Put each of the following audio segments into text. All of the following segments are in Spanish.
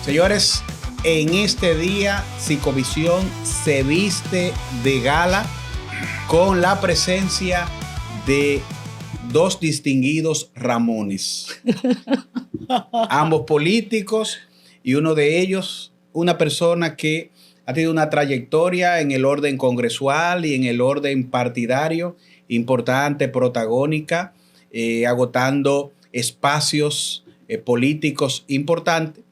Señores, en este día Psicovisión se viste de gala con la presencia de dos distinguidos Ramones. Ambos políticos y uno de ellos, una persona que ha tenido una trayectoria en el orden congresual y en el orden partidario importante, protagónica, agotando espacios políticos importantes.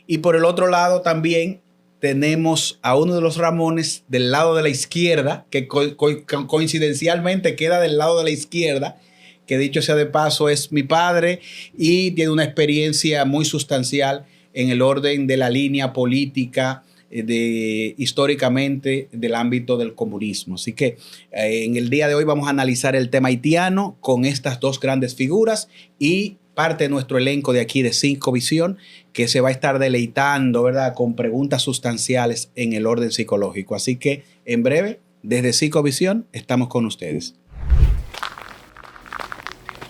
Y por el otro lado también tenemos a uno de los Ramones del lado de la izquierda, que coincidencialmente queda del lado de la izquierda, que dicho sea de paso es mi padre y tiene una experiencia muy sustancial en el orden de la línea política históricamente del ámbito del comunismo. Así que en el día de hoy vamos a analizar el tema haitiano con estas dos grandes figuras y parte de nuestro elenco de aquí de Psicovisión, que se va a estar deleitando, ¿verdad?, con preguntas sustanciales en el orden psicológico. Así que en breve, desde Psicovisión, estamos con ustedes.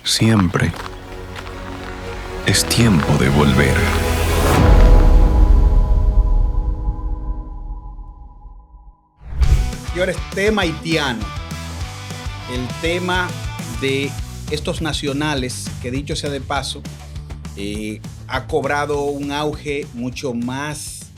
Siempre es tiempo de volver. Señores, tema haitiano. El tema de estos nacionales, que dicho sea de paso, ha cobrado un auge mucho más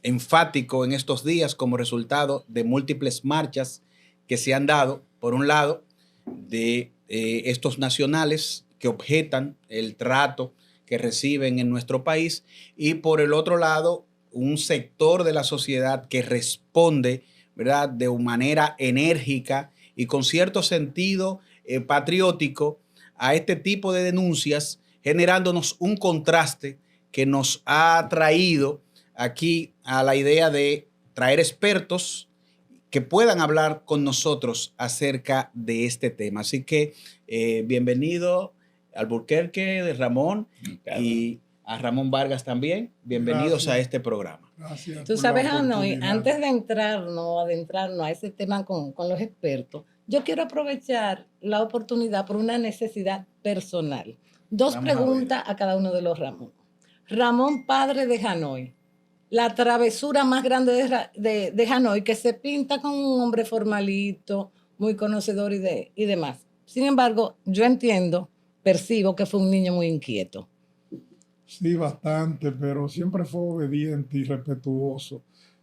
enfático en estos días como resultado de múltiples marchas que se han dado, por un lado, de estos nacionales que objetan el trato que reciben en nuestro país y por el otro lado, un sector de la sociedad que responde, ¿verdad?, de manera enérgica y con cierto sentido patriótico a este tipo de denuncias, generándonos un contraste que nos ha traído aquí a la idea de traer expertos que puedan hablar con nosotros acerca de este tema. Así que bienvenido Alburquerque, de Ramón, y a Ramón Vargas también. Bienvenidos a este programa. Gracias. Tú sabes, Anoy, antes de adentrarnos a ese tema con los expertos, yo quiero aprovechar la oportunidad por una necesidad personal. Dos preguntas a cada uno de los Ramón. Ramón, padre de Hanoi, la travesura más grande de Hanoi, que se pinta como un hombre formalito, muy conocedor y demás. Sin embargo, yo percibo que fue un niño muy inquieto. Sí, bastante, pero siempre fue obediente y respetuoso.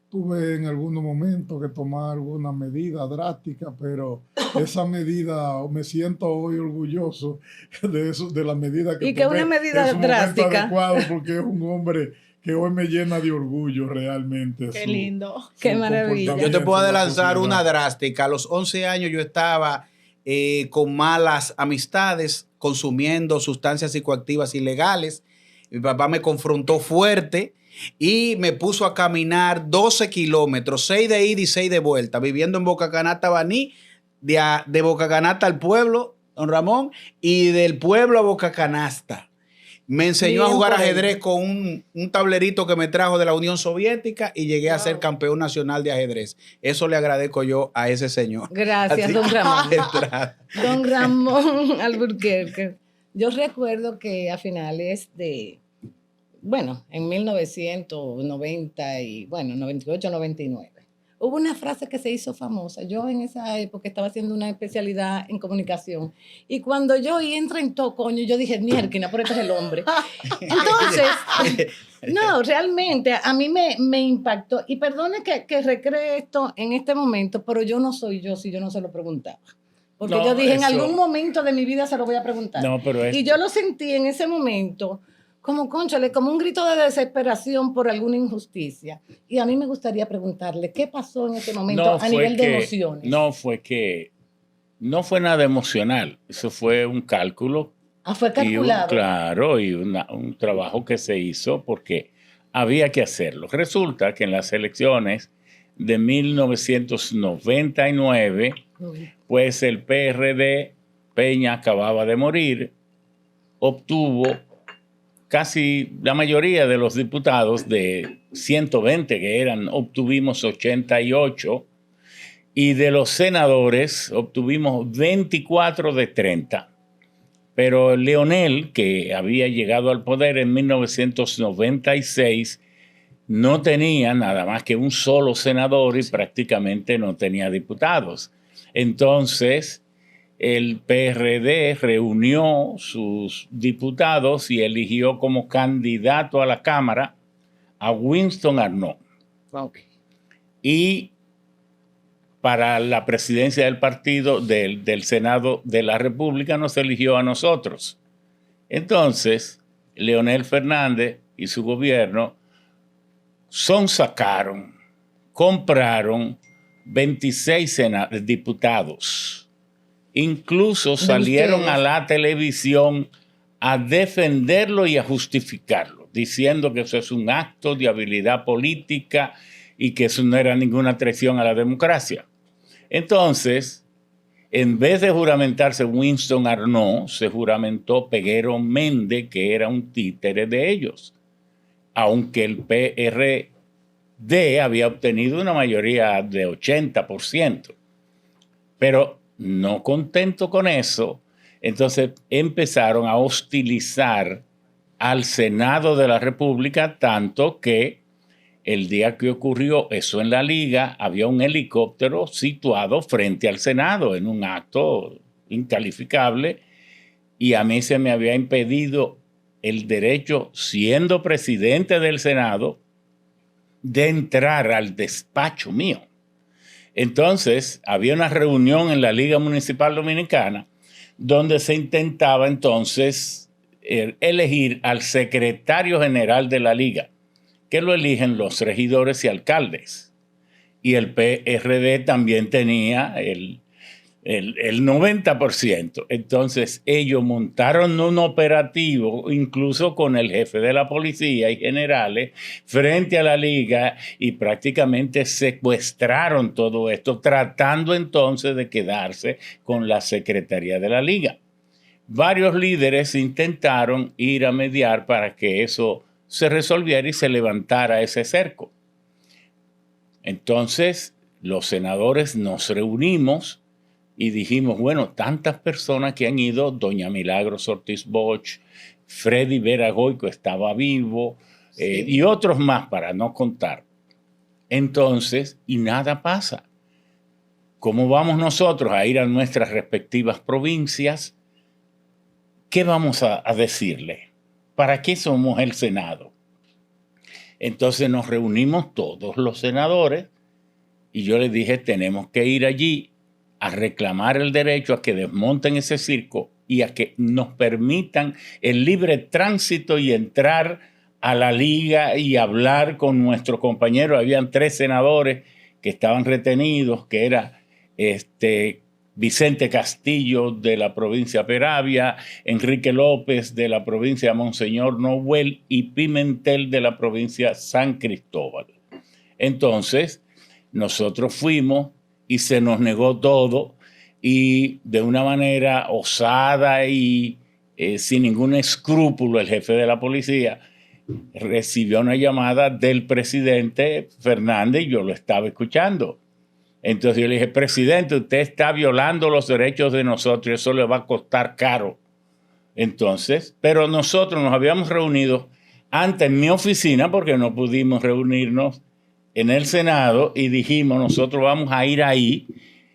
Tuve en algunos momentos que tomar alguna medida drástica, pero esa medida, me siento hoy orgulloso de eso, de la medida que tomé. ¿Y qué una medida drástica? Adecuado, porque es un hombre que hoy me llena de orgullo realmente. Qué lindo. Qué maravilla. Yo te puedo adelantar una drástica. A los 11 años yo estaba con malas amistades, consumiendo sustancias psicoactivas ilegales. Mi papá me confrontó fuerte y me puso a caminar 12 kilómetros, 6 de ida y 6 de vuelta, viviendo en Boca Canasta, Baní, de Boca Canasta al pueblo, don Ramón, y del pueblo a Boca Canasta. Me enseñó a jugar ajedrez con un tablerito que me trajo de la Unión Soviética y llegué a ser campeón nacional de ajedrez. Eso le agradezco yo a ese señor. Gracias, don Ramón. Don Ramón Alburquerque. Yo recuerdo que a finales en 1990 98, 99, hubo una frase que se hizo famosa. Yo en esa época estaba haciendo una especialidad en comunicación y cuando yo entra en todo, coño, yo dije, mierda, por este es el hombre. Entonces, no, realmente a mí me impactó y perdone que recree esto en este momento, pero yo no soy yo si yo no se lo preguntaba. Porque yo dije, en algún momento de mi vida se lo voy a preguntar. Y yo lo sentí en ese momento como, cónchale, como un grito de desesperación por alguna injusticia. Y a mí me gustaría preguntarle, ¿qué pasó en ese momento a nivel de emociones? No fue nada emocional. Eso fue un cálculo. Fue calculado. Y un trabajo que se hizo porque había que hacerlo. Resulta que en las elecciones de 1999... pues el PRD, Peña acababa de morir, obtuvo casi la mayoría de los diputados, de 120 que eran, obtuvimos 88, y de los senadores obtuvimos 24 de 30. Pero Leonel, que había llegado al poder en 1996, no tenía nada más que un solo senador y prácticamente no tenía diputados. Entonces, el PRD reunió sus diputados y eligió como candidato a la Cámara a Winston Arnoux. Ok. Y para la presidencia del partido, del Senado de la República, nos eligió a nosotros. Entonces, Leonel Fernández y su gobierno sacaron, compraron 26 diputados. Incluso salieron a la televisión a defenderlo y a justificarlo, diciendo que eso es un acto de habilidad política y que eso no era ninguna traición a la democracia. Entonces, en vez de juramentarse Winston Arnoux, se juramentó Peguero Méndez, que era un títere de ellos, aunque el PRD había obtenido una mayoría de 80%. Pero no contento con eso, entonces empezaron a hostilizar al Senado de la República, tanto que el día que ocurrió eso en la Liga, había un helicóptero situado frente al Senado en un acto incalificable y a mí se me había impedido el derecho, siendo presidente del Senado, de entrar al despacho mío. Entonces, había una reunión en la Liga Municipal Dominicana donde se intentaba entonces elegir al secretario general de la Liga, que lo eligen los regidores y alcaldes. Y el PRD también tenía el 90%. Entonces ellos montaron un operativo, incluso con el jefe de la policía y generales, frente a la Liga y prácticamente secuestraron todo esto, tratando entonces de quedarse con la secretaría de la Liga. Varios líderes intentaron ir a mediar para que eso se resolviera y se levantara ese cerco. Entonces, los senadores nos reunimos y dijimos, bueno, tantas personas que han ido, doña Milagros Ortiz Bosch, Freddy Vera Goico estaba vivo, sí, y otros más para no contar. Entonces, y nada pasa. ¿Cómo vamos nosotros a ir a nuestras respectivas provincias? ¿Qué vamos a decirle? ¿Para qué somos el Senado? Entonces nos reunimos todos los senadores y yo les dije, tenemos que ir allí a reclamar el derecho a que desmonten ese circo y a que nos permitan el libre tránsito y entrar a la Liga y hablar con nuestros compañeros. Habían 3 senadores que estaban retenidos, que era Vicente Castillo de la provincia Peravia, Enrique López de la provincia Monseñor Noel y Pimentel de la provincia San Cristóbal. Entonces, nosotros fuimos y se nos negó todo y de una manera osada y sin ningún escrúpulo el jefe de la policía recibió una llamada del presidente Fernández y yo lo estaba escuchando. Entonces yo le dije, presidente, usted está violando los derechos de nosotros y eso le va a costar caro. Entonces, pero nosotros nos habíamos reunido antes en mi oficina porque no pudimos reunirnos en el Senado y dijimos, nosotros vamos a ir ahí.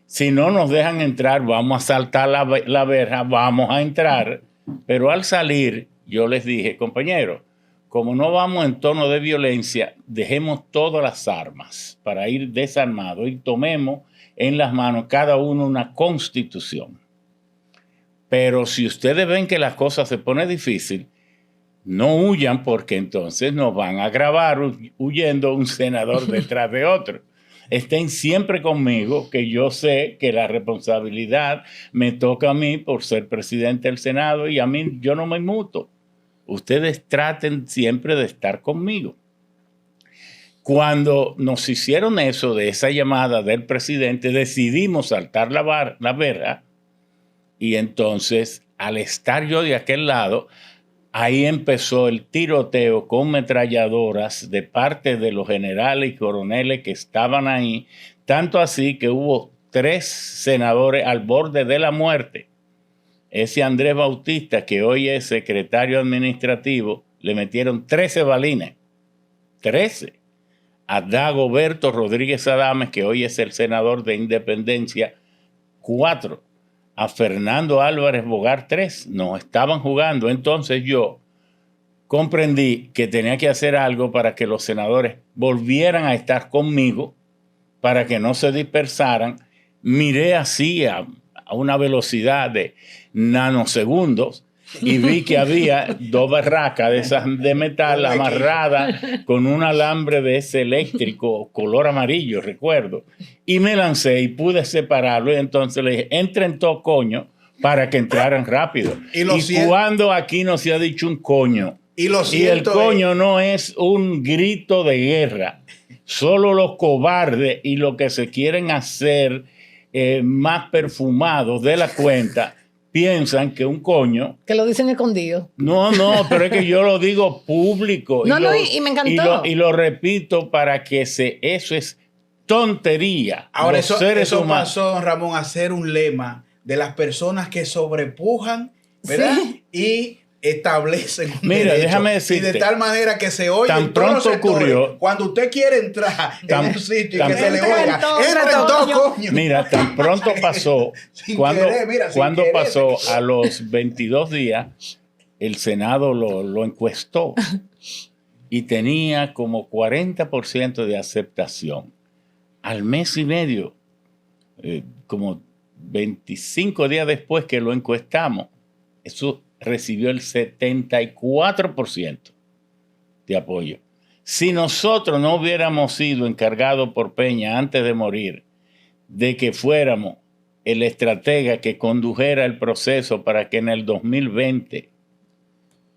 Si no nos dejan entrar, vamos a saltar la verja, vamos a entrar. Pero al salir, yo les dije, compañeros, como no vamos en tono de violencia, dejemos todas las armas para ir desarmados y tomemos en las manos cada uno una constitución. Pero si ustedes ven que la cosa se pone difícil, no huyan porque entonces nos van a grabar huyendo un senador detrás de otro. Estén siempre conmigo, que yo sé que la responsabilidad me toca a mí por ser presidente del Senado y a mí yo no me inmuto. Ustedes traten siempre de estar conmigo. Cuando nos hicieron eso de esa llamada del presidente, decidimos saltar la verja y entonces al estar yo de aquel lado, ahí empezó el tiroteo con metralladoras de parte de los generales y coroneles que estaban ahí, tanto así que hubo 3 senadores al borde de la muerte. ese Andrés Bautista, que hoy es secretario administrativo, le metieron 13 balines. 13. A Dagoberto Rodríguez Adames, que hoy es el senador de Independencia, 4. A Fernando Álvarez Bogar, 3. No estaban jugando. Entonces yo comprendí que tenía que hacer algo para que los senadores volvieran a estar conmigo, para que no se dispersaran. Miré así a una velocidad de nanosegundos y vi que había 2 barracas de esas de metal amarradas con un alambre de ese eléctrico color amarillo, recuerdo. Y me lancé y pude separarlo, y entonces le dije, entren todos coño, para que entraran rápido. Y cuando aquí no se ha dicho un coño, y el coño no es un grito de guerra, solo los cobardes y los que se quieren hacer más perfumados de la cuenta piensan que un coño... Que lo dicen escondido. No, pero es que yo lo digo público. Y me encantó. Y lo repito para que eso es tontería. Ahora, eso pasó, Ramón, a ser un lema de las personas que sobrepujan, ¿verdad? Sí. Y establecen un Mira, derecho, déjame decirte, y de tal manera que se oye tan en todos los pronto sectores. ocurrió, cuando usted quiere entrar en un sitio y que se le Entra oiga, en todo, entra en todo, coño. Mira, tan pronto pasó, cuando pasó a los 22 días, el Senado lo encuestó y tenía como 40% de aceptación. Al mes y medio, como 25 días después que lo encuestamos, eso recibió el 74% de apoyo. Si nosotros no hubiéramos sido encargados por Peña antes de morir de que fuéramos el estratega que condujera el proceso para que en el 2020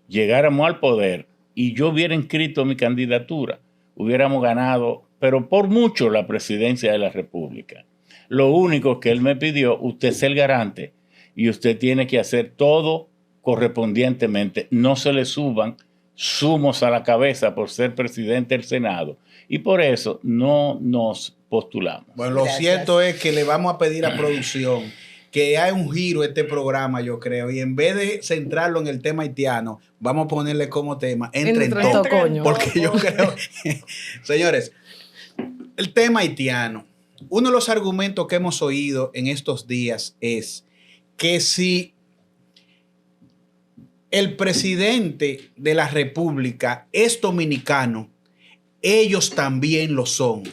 llegáramos al poder y yo hubiera inscrito mi candidatura, hubiéramos ganado, pero por mucho, la presidencia de la República. Lo único que él me pidió, usted es el garante y usted tiene que hacer todo correspondientemente. No se le suban zumos a la cabeza por ser presidente del Senado. Y por eso no nos postulamos. Bueno, lo cierto es que le vamos a pedir a producción que haga un giro a este programa, yo creo. Y en vez de centrarlo en el tema haitiano, vamos a ponerle como tema entre en todo. Porque yo creo señores, el tema haitiano, uno de los argumentos que hemos oído en estos días es que si el presidente de la República es dominicano, ellos también lo son.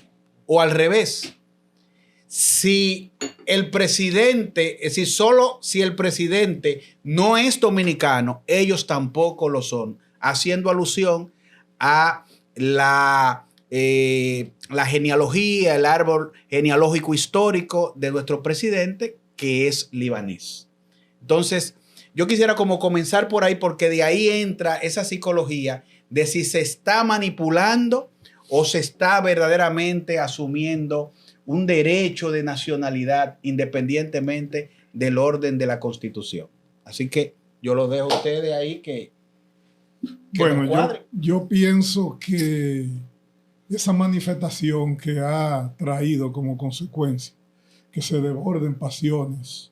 O al revés, si el presidente no es dominicano, ellos tampoco lo son, haciendo alusión a la genealogía, el árbol genealógico histórico de nuestro presidente, que es libanés. Entonces, yo quisiera como comenzar por ahí, porque de ahí entra esa psicología de si se está manipulando o se está verdaderamente asumiendo un derecho de nacionalidad independientemente del orden de la Constitución. Así que yo lo dejo a ustedes ahí que bueno, yo pienso que esa manifestación que ha traído como consecuencia que se desborden pasiones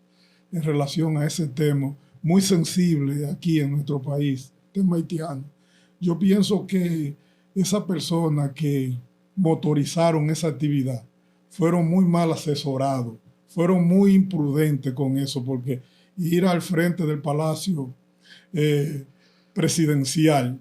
en relación a ese tema muy sensible aquí en nuestro país, tema haitiano. Yo pienso que esas personas que motorizaron esa actividad fueron muy mal asesorados, fueron muy imprudentes con eso, porque ir al frente del Palacio Presidencial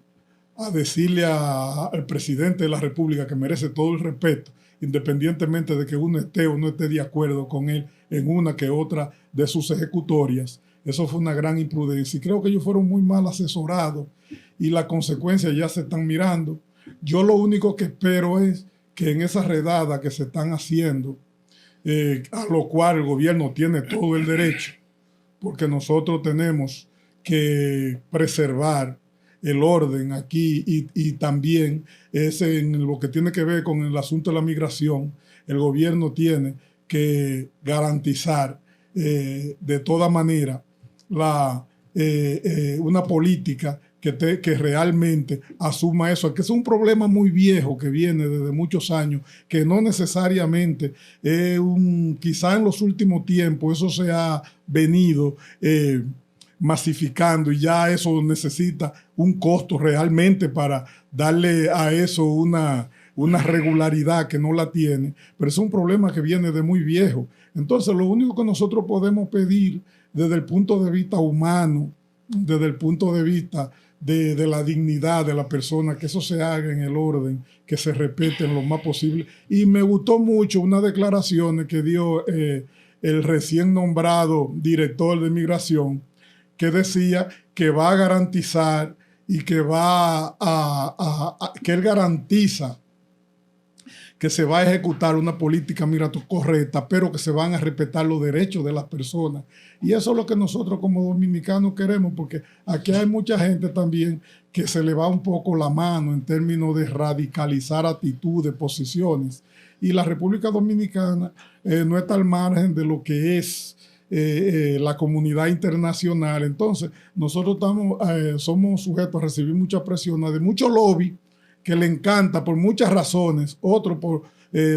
a decirle al presidente de la República, que merece todo el respeto, independientemente de que uno esté o no esté de acuerdo con él en una que otra de sus ejecutorias, eso fue una gran imprudencia. Y creo que ellos fueron muy mal asesorados y las consecuencias ya se están mirando. Yo lo único que espero es que en esa redada que se están haciendo, a lo cual el gobierno tiene todo el derecho, porque nosotros tenemos que preservar el orden aquí y también en lo que tiene que ver con el asunto de la migración, el gobierno tiene que garantizar de toda manera una política que realmente asuma eso, que es un problema muy viejo que viene desde muchos años, que no necesariamente quizá en los últimos tiempos eso se ha venido masificando, y ya eso necesita un costo realmente para darle a eso una regularidad que no la tiene, pero es un problema que viene de muy viejo. Entonces, lo único que nosotros podemos pedir desde el punto de vista humano, desde el punto de vista de la dignidad de la persona, que eso se haga en el orden, que se respete en lo más posible. Y me gustó mucho unas declaraciones que dio el recién nombrado director de migración, que decía que va a garantizar y que que él garantiza que se va a ejecutar una política migratoria correcta, pero que se van a respetar los derechos de las personas. Y eso es lo que nosotros como dominicanos queremos, porque aquí hay mucha gente también que se le va un poco la mano en términos de radicalizar actitudes, posiciones. Y la República Dominicana no está al margen de lo que es la comunidad internacional. Entonces, nosotros somos sujetos a recibir mucha presión de mucho lobby, que le encanta por muchas razones, otro por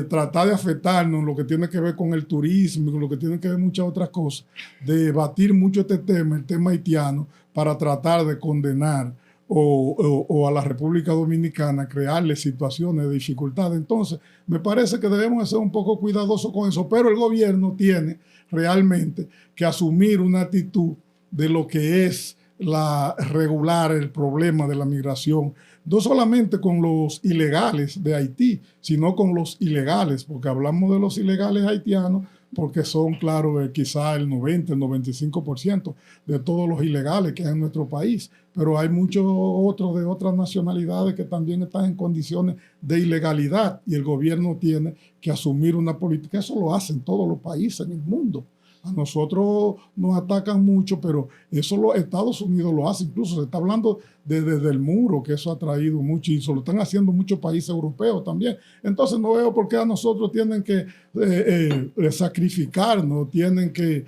tratar de afectarnos, lo que tiene que ver con el turismo, con lo que tiene que ver muchas otras cosas, de debatir mucho este tema, el tema haitiano, para tratar de condenar o a la República Dominicana, crearle situaciones de dificultad. Entonces, me parece que debemos ser un poco cuidadosos con eso, pero el gobierno tiene realmente que asumir una actitud de lo que es regular el problema de la migración, no solamente con los ilegales de Haití, sino con los ilegales, porque hablamos de los ilegales haitianos, porque son, claro, quizá el 90, el 95% de todos los ilegales que hay en nuestro país, pero hay muchos otros de otras nacionalidades que también están en condiciones de ilegalidad, y el gobierno tiene que asumir una política. Eso lo hacen todos los países en el mundo. A nosotros nos atacan mucho, pero eso los Estados Unidos lo hace. Incluso se está hablando desde el muro, que eso ha traído mucho, y eso lo están haciendo muchos países europeos también. Entonces no veo por qué a nosotros tienen que sacrificarnos, tienen que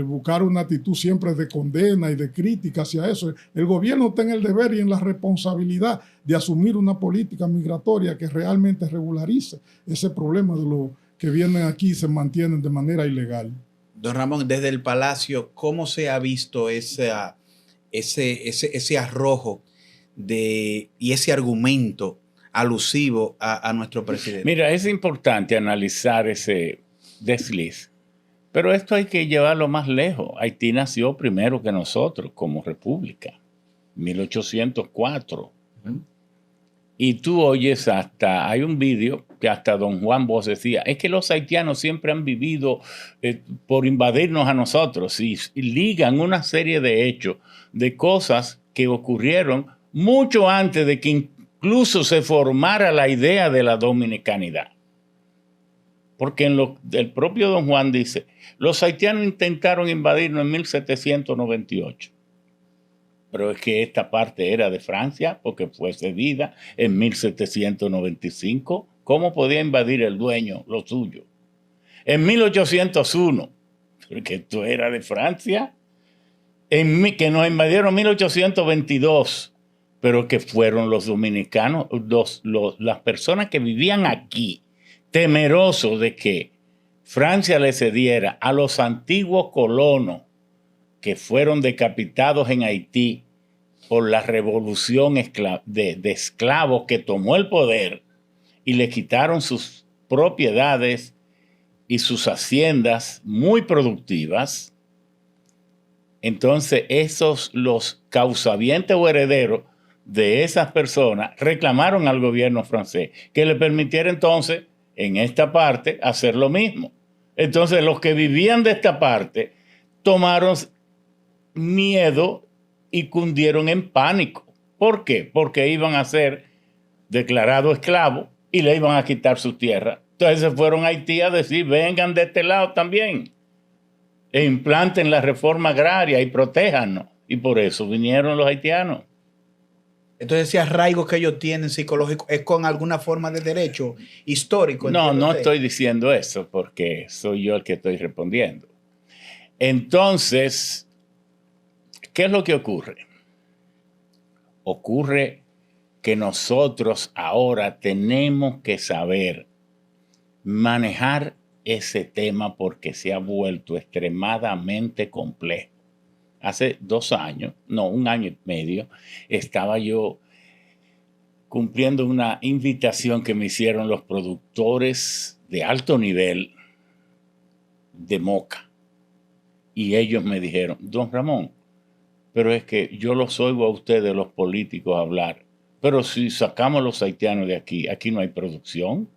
buscar una actitud siempre de condena y de crítica hacia eso. El gobierno está en el deber y en la responsabilidad de asumir una política migratoria que realmente regularice ese problema de los que vienen aquí y se mantienen de manera ilegal. Don Ramón, desde el Palacio, ¿cómo se ha visto ese arrojo y ese argumento alusivo a nuestro presidente? Mira, es importante analizar ese desliz, pero esto hay que llevarlo más lejos. Haití nació primero que nosotros como república, 1804. Y tú oyes hay un vídeo que hasta don Juan Bosch decía, es que los haitianos siempre han vivido por invadirnos a nosotros, y ligan una serie de hechos, de cosas que ocurrieron mucho antes de que incluso se formara la idea de la dominicanidad. Porque el propio don Juan dice, los haitianos intentaron invadirnos en 1798. Pero es que esta parte era de Francia porque fue cedida en 1795. ¿Cómo podía invadir el dueño lo suyo? En 1801, porque esto era de Francia, que nos invadieron en 1822, pero que fueron los dominicanos, las personas que vivían aquí, temerosos de que Francia le cediera a los antiguos colonos que fueron decapitados en Haití por la revolución de esclavos que tomó el poder y le quitaron sus propiedades y sus haciendas muy productivas. Entonces los causavientes o herederos de esas personas reclamaron al gobierno francés que le permitiera entonces en esta parte hacer lo mismo. Entonces los que vivían de esta parte tomaron miedo y cundieron en pánico. ¿Por qué? Porque iban a ser declarados esclavos y le iban a quitar su tierra. Entonces se fueron a Haití a decir, vengan de este lado también e implanten la reforma agraria y protéjanos. Y por eso vinieron los haitianos. Entonces ese arraigo que ellos tienen psicológico es con alguna forma de derecho histórico. No estoy diciendo eso porque soy yo el que estoy respondiendo. Entonces, ¿qué es lo que ocurre? Ocurre que nosotros ahora tenemos que saber manejar ese tema porque se ha vuelto extremadamente complejo. hace 2 años, no, 1 año y medio, estaba yo cumpliendo una invitación que me hicieron los productores de alto nivel de Moca. Y ellos me dijeron, don Ramón, pero es que yo los oigo a ustedes, los políticos, hablar. Pero si sacamos a los haitianos de aquí, aquí no hay producción.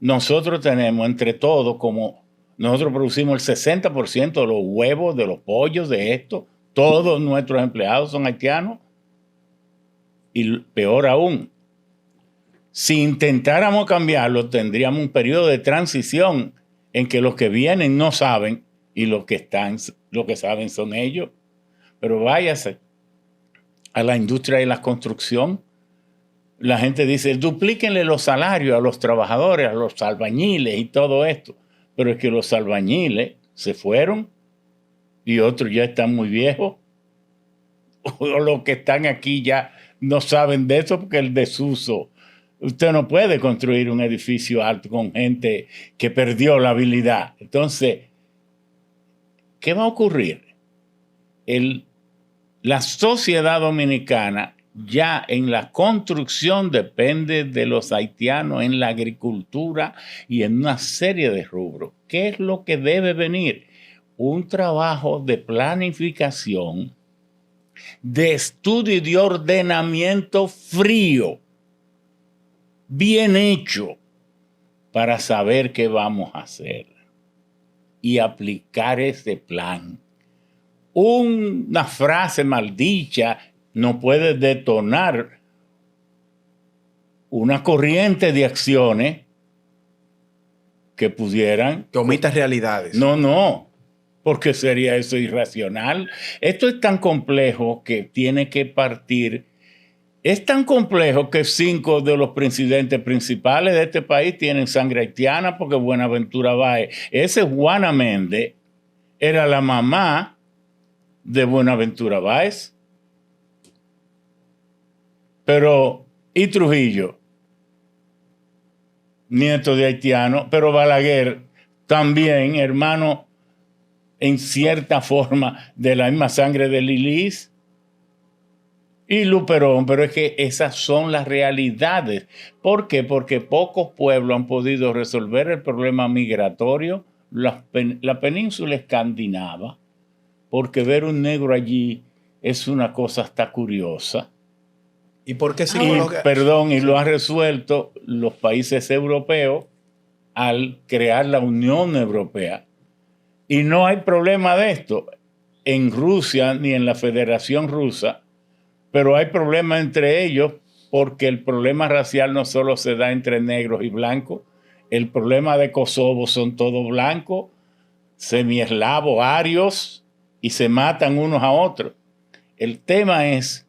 Nosotros tenemos entre todos nosotros producimos el 60% de los huevos, de los pollos, de esto. Todos nuestros empleados son haitianos. Y peor aún, si intentáramos cambiarlo, tendríamos un periodo de transición en que los que vienen no saben y los que saben son ellos. Pero váyase a la industria de la construcción. La gente dice, duplíquenle los salarios a los trabajadores, a los albañiles y todo esto. Pero es que los albañiles se fueron y otros ya están muy viejos. O los que están aquí ya no saben de eso porque el desuso. Usted no puede construir un edificio alto con gente que perdió la habilidad. Entonces, ¿qué va a ocurrir? La sociedad dominicana ya en la construcción depende de los haitianos, en la agricultura y en una serie de rubros. ¿Qué es lo que debe venir? Un trabajo de planificación, de estudio y de ordenamiento frío, bien hecho, para saber qué vamos a hacer y aplicar ese plan. Una frase maldicha no puede detonar una corriente de acciones que pudieran... Que omita realidades. No, porque sería eso irracional. Esto es tan complejo que tiene que partir. Es tan complejo que 5 de los presidentes principales de este país tienen sangre haitiana porque Buenaventura Báez, ese Juana Méndez, era la mamá de Buenaventura Báez. Pero, ¿y Trujillo? Nieto de haitiano, pero Balaguer también, hermano, en cierta forma, de la misma sangre de Lilis. Y Luperón, pero es que esas son las realidades. ¿Por qué? Porque pocos pueblos han podido resolver el problema migratorio. La península escandinava, porque ver un negro allí es una cosa hasta curiosa. ¿Y por qué y lo han resuelto los países europeos al crear la Unión Europea. Y no hay problema de esto en Rusia ni en la Federación Rusa, pero hay problema entre ellos porque el problema racial no solo se da entre negros y blancos, el problema de Kosovo son todos blancos, semieslavos, arios, y se matan unos a otros. El tema es,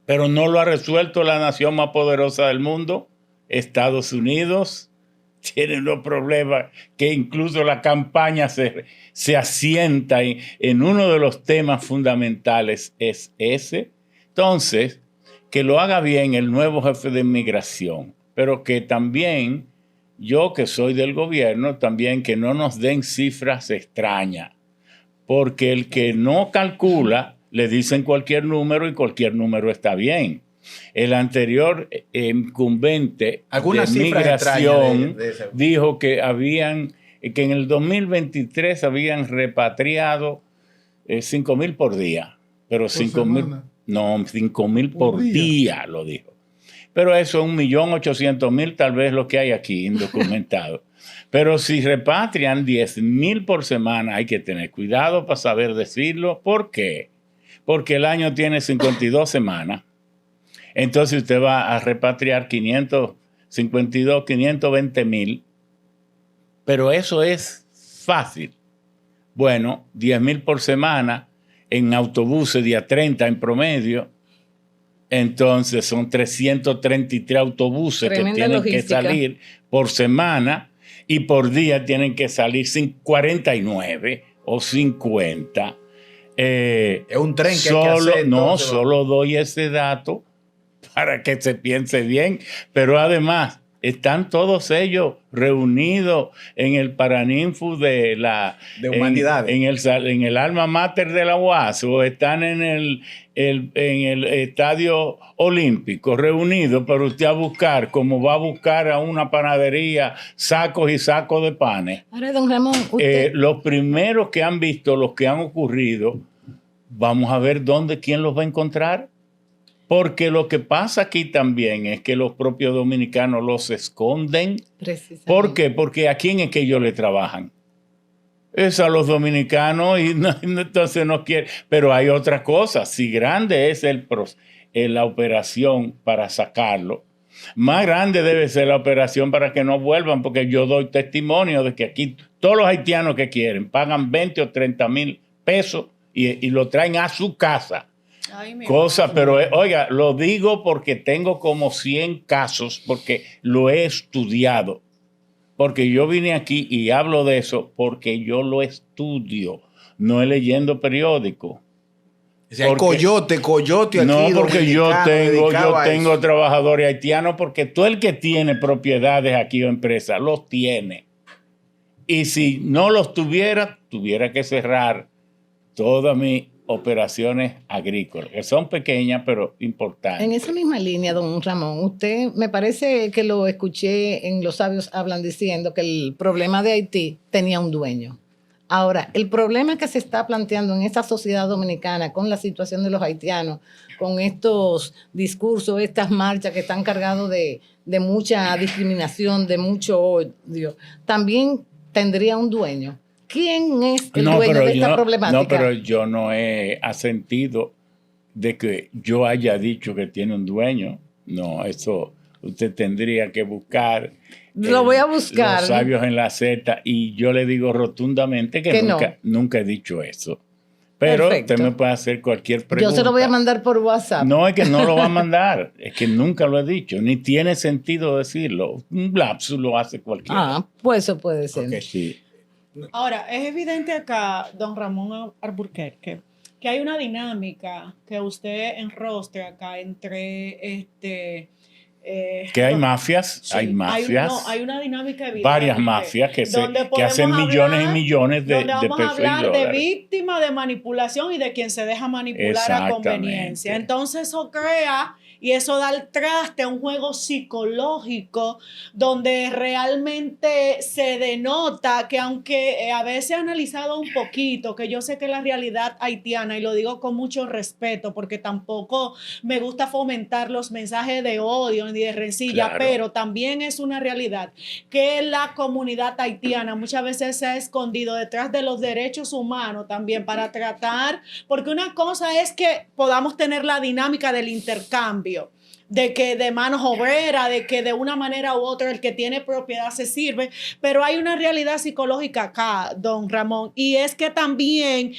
pero no lo ha resuelto la nación más poderosa del mundo, Estados Unidos. Tiene unos problemas que incluso la campaña se asienta en uno de los temas fundamentales es ese. Entonces, que lo haga bien el nuevo jefe de inmigración, pero que también, yo que soy del gobierno, también que no nos den cifras extrañas, porque el que no calcula, le dicen cualquier número y cualquier número está bien. El anterior incumbente de migración dijo que en el 2023 habían repatriado 5,000 por día, pero 5,000 por día lo dijo. Pero eso es 1,800,000, tal vez lo que hay aquí indocumentado. Pero si repatrian 10,000 por semana, hay que tener cuidado para saber decirlo. ¿Por qué? Porque el año tiene 52 semanas. Entonces usted va a repatriar 520,000. Pero eso es fácil. Bueno, 10,000 por semana en autobuses, día 30 en promedio. Entonces son 333 autobuses que tienen que salir por semana y por día tienen que salir 49 o 50. Es un tren que hay que hacer. No, solo doy ese dato para que se piense bien. Pero además, están todos ellos reunidos en el Paraninfo de Humanidades. En el alma mater de la UAS, o están en el Estadio Olímpico reunidos para usted a buscar, como va a buscar a una panadería sacos y sacos de panes. Ahora, don Ramón, usted... Los primeros que han visto, los que han ocurrido, vamos a ver quién los va a encontrar. Porque lo que pasa aquí también es que los propios dominicanos los esconden. ¿Por qué? Porque ¿a quién es que ellos le trabajan? Es a los dominicanos y entonces no quieren. Pero hay otra cosa. Si grande es la operación para sacarlo, más grande debe ser la operación para que no vuelvan, porque yo doy testimonio de que aquí todos los haitianos que quieren pagan 20 o 30 mil pesos y lo traen a su casa. Pero oiga, lo digo porque tengo como 100 casos, porque lo he estudiado. Porque yo vine aquí y hablo de eso porque yo lo estudio, no es leyendo periódico. O sea, coyote aquí. No, porque yo tengo trabajadores haitianos, porque todo el que tiene propiedades aquí o empresas, los tiene. Y si no los tuviera que cerrar todas mis operaciones agrícolas, que son pequeñas pero importantes. En esa misma línea, don Ramón, usted, me parece que lo escuché en Los Sabios Hablan diciendo que el problema de Haití tenía un dueño. Ahora, el problema que se está planteando en esta sociedad dominicana con la situación de los haitianos, con estos discursos, estas marchas que están cargados de mucha discriminación, de mucho odio, también tendría un dueño. ¿Quién es el dueño de esta problemática? No, pero yo no he asentido de que yo haya dicho que tiene un dueño. No, eso usted tendría que buscar. Lo voy a buscar. Los Sabios en la Z, y yo le digo rotundamente que nunca he dicho eso. Pero Perfecto. Usted me puede hacer cualquier pregunta. Yo se lo voy a mandar por WhatsApp. No, es que no lo va a mandar. Es que nunca lo he dicho. Ni tiene sentido decirlo. Un lapsus lo hace cualquiera. Pues eso puede ser. Okay. Sí. Ahora, es evidente acá, don Ramón Alburquerque, que hay una dinámica que usted enrostra acá entre que hay mafias, sí, hay mafias. Hay una dinámica evidente. Varias mafias que hacen millones y millones de pesos y dólares. Vamos a hablar de víctima de manipulación y de quien se deja manipular a conveniencia. Entonces eso crea y eso da el traste a un juego psicológico donde realmente se denota que, aunque a veces he analizado un poquito, que yo sé que la realidad haitiana, y lo digo con mucho respeto porque tampoco me gusta fomentar los mensajes de odio ni de rencilla, claro, pero también es una realidad que la comunidad haitiana muchas veces se ha escondido detrás de los derechos humanos también para tratar, porque una cosa es que podamos tener la dinámica del intercambio, de que de manos obreras, de que de una manera u otra el que tiene propiedad se sirve, pero hay una realidad psicológica acá, don Ramón, y es que también